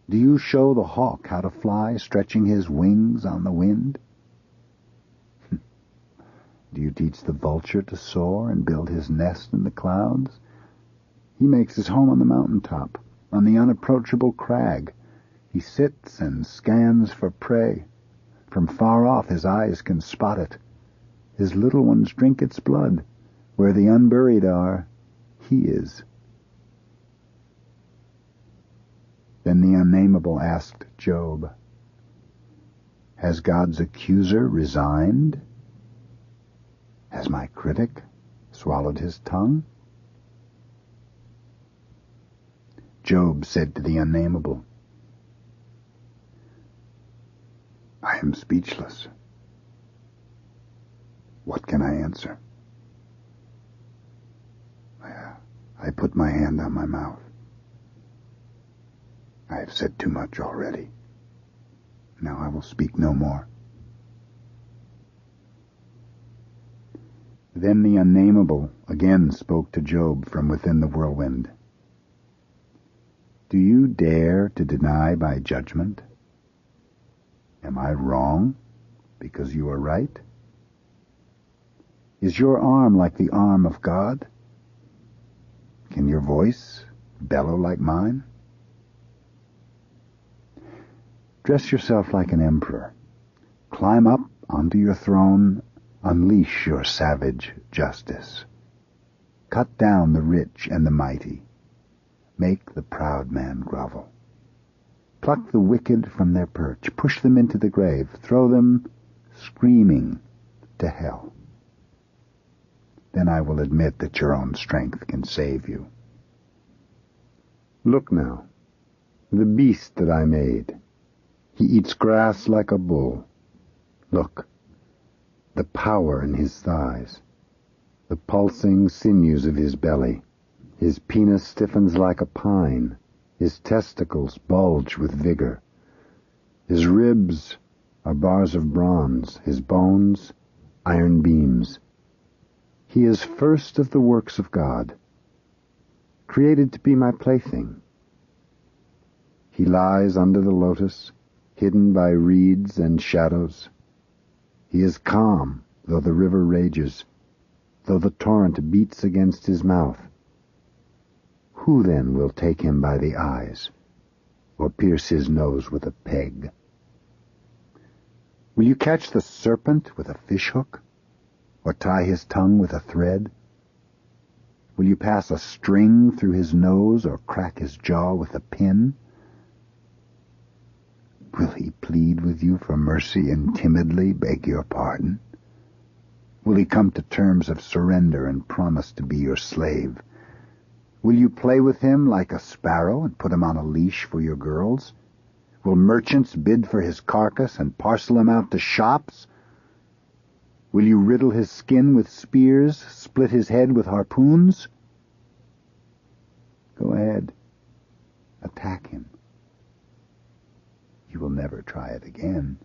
Do you show the hawk how to fly, stretching his wings on the wind? Do you teach the vulture to soar and build his nest in the clouds? He makes his home on the mountaintop, on the unapproachable crag. He sits and scans for prey. From far off his eyes can spot it. His little ones drink its blood. Where the unburied are, he is. Then the Unnameable asked Job, "Has God's accuser resigned? Has my critic swallowed his tongue?" Job said to the Unnameable, "I am speechless. What can I answer? I put my hand on my mouth. I have said too much already. Now I will speak no more." Then the Unnameable again spoke to Job from within the whirlwind. "Do you dare to deny my judgment? Am I wrong because you are right? Is your arm like the arm of God? Can your voice bellow like mine? Dress yourself like an emperor. Climb up onto your throne. Unleash your savage justice. Cut down the rich and the mighty. Make the proud man grovel. Pluck the wicked from their perch. Push them into the grave. Throw them, screaming, to hell. Then I will admit that your own strength can save you. Look now, the beast that I made. He eats grass like a bull. Look, the power in his thighs, the pulsing sinews of his belly. His penis stiffens like a pine. His testicles bulge with vigor. His ribs are bars of bronze, his bones iron beams. He is first of the works of God, created to be my plaything. He lies under the lotus, hidden by reeds and shadows. He is calm, though the river rages, though the torrent beats against his mouth. Who then will take him by the eyes, or pierce his nose with a peg? Will you catch the serpent with a fishhook, or tie his tongue with a thread? Will you pass a string through his nose, or crack his jaw with a pin? Will he plead with you for mercy and timidly beg your pardon? Will he come to terms of surrender and promise to be your slave? Will you play with him like a sparrow and put him on a leash for your girls? Will merchants bid for his carcass and parcel him out to shops? Will you riddle his skin with spears, split his head with harpoons? Go ahead. Attack him. You will never try it again.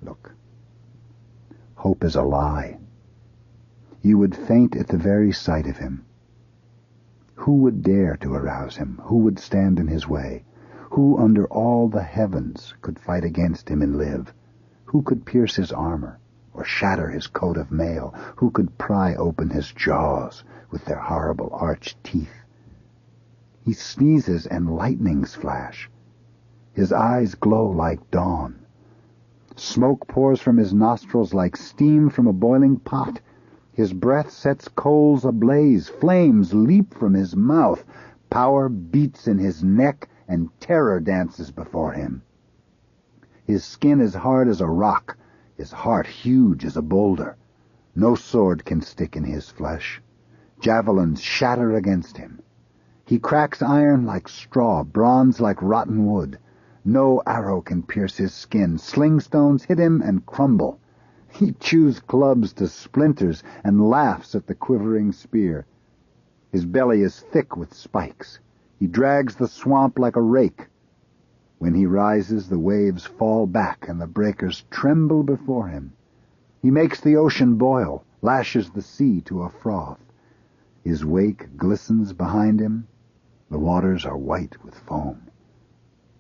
Look, hope is a lie. You would faint at the very sight of him. Who would dare to arouse him? Who would stand in his way? Who under all the heavens could fight against him and live? Who could pierce his armor or shatter his coat of mail? Who could pry open his jaws with their horrible arched teeth? He sneezes and lightnings flash. His eyes glow like dawn. Smoke pours from his nostrils like steam from a boiling pot. His breath sets coals ablaze. Flames leap from his mouth. Power beats in his neck, and terror dances before him. His skin is hard as a rock, his heart huge as a boulder. No sword can stick in his flesh. Javelins shatter against him. He cracks iron like straw, bronze like rotten wood. No arrow can pierce his skin. Sling stones hit him and crumble. He chews clubs to splinters and laughs at the quivering spear. His belly is thick with spikes. He drags the swamp like a rake. When he rises, the waves fall back and the breakers tremble before him. He makes the ocean boil, lashes the sea to a froth. His wake glistens behind him. The waters are white with foam.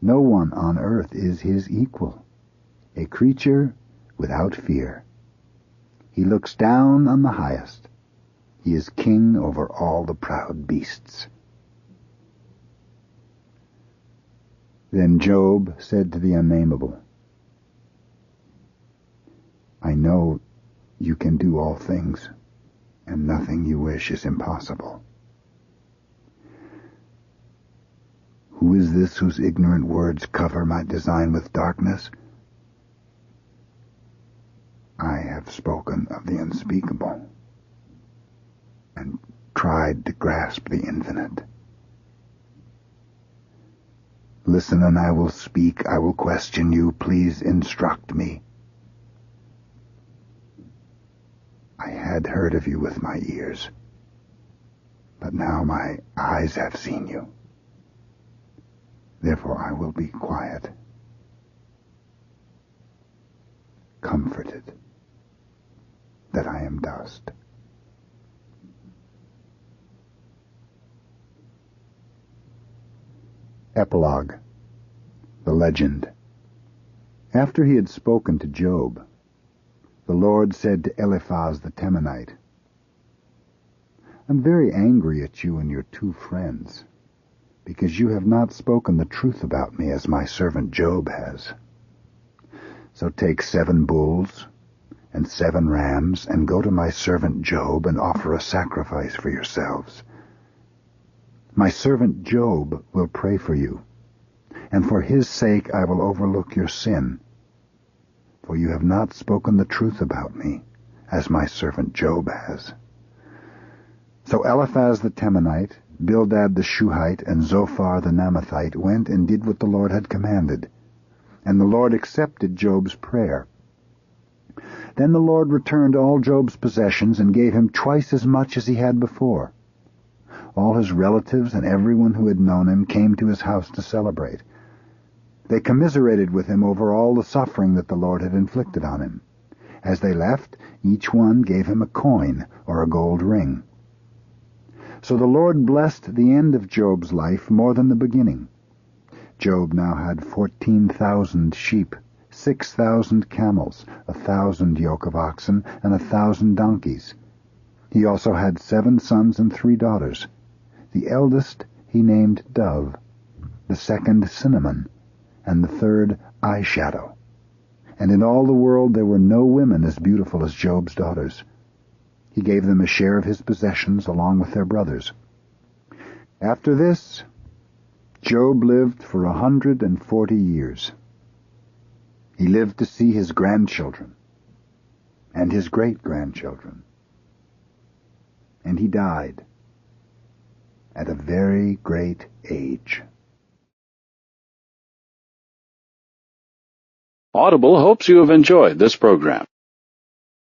No one on earth is his equal, a creature without fear. He looks down on the highest. He is king over all the proud beasts. Then Job said to the Unnameable, I know you can do all things, and nothing you wish is impossible. Who is this whose ignorant words cover my design with darkness? I have spoken of the unspeakable, and tried to grasp the infinite. Listen, and I will speak. I will question you. Please instruct me. I had heard of you with my ears, but now my eyes have seen you. Therefore I will be quiet, comforted that I am dust. Epilogue. The Legend. After he had spoken to Job, the Lord said to Eliphaz the Temanite, I'm very angry at you and your two friends, because you have not spoken the truth about me as my servant Job has. So take 7 bulls and 7 rams, and go to my servant Job and offer a sacrifice for yourselves. My servant Job will pray for you, and for his sake I will overlook your sin, for you have not spoken the truth about me, as my servant Job has. So Eliphaz the Temanite, Bildad the Shuhite, and Zophar the Naamathite went and did what the Lord had commanded, and the Lord accepted Job's prayer. Then the Lord returned all Job's possessions and gave him twice as much as he had before. All his relatives and everyone who had known him came to his house to celebrate. They commiserated with him over all the suffering that the Lord had inflicted on him. As they left, each one gave him a coin or a gold ring. So the Lord blessed the end of Job's life more than the beginning. Job now had 14,000 sheep, 6,000 camels, 1,000 yoke of oxen, and 1,000 donkeys. He also had 7 sons and 3 daughters. The eldest he named Dove, the second Cinnamon, and the third Eyeshadow. And in all the world there were no women as beautiful as Job's daughters. He gave them a share of his possessions along with their brothers. After this, Job lived for 140 years. He lived to see his grandchildren and his great-grandchildren. And he died at a very great age. Audible hopes you have enjoyed this program.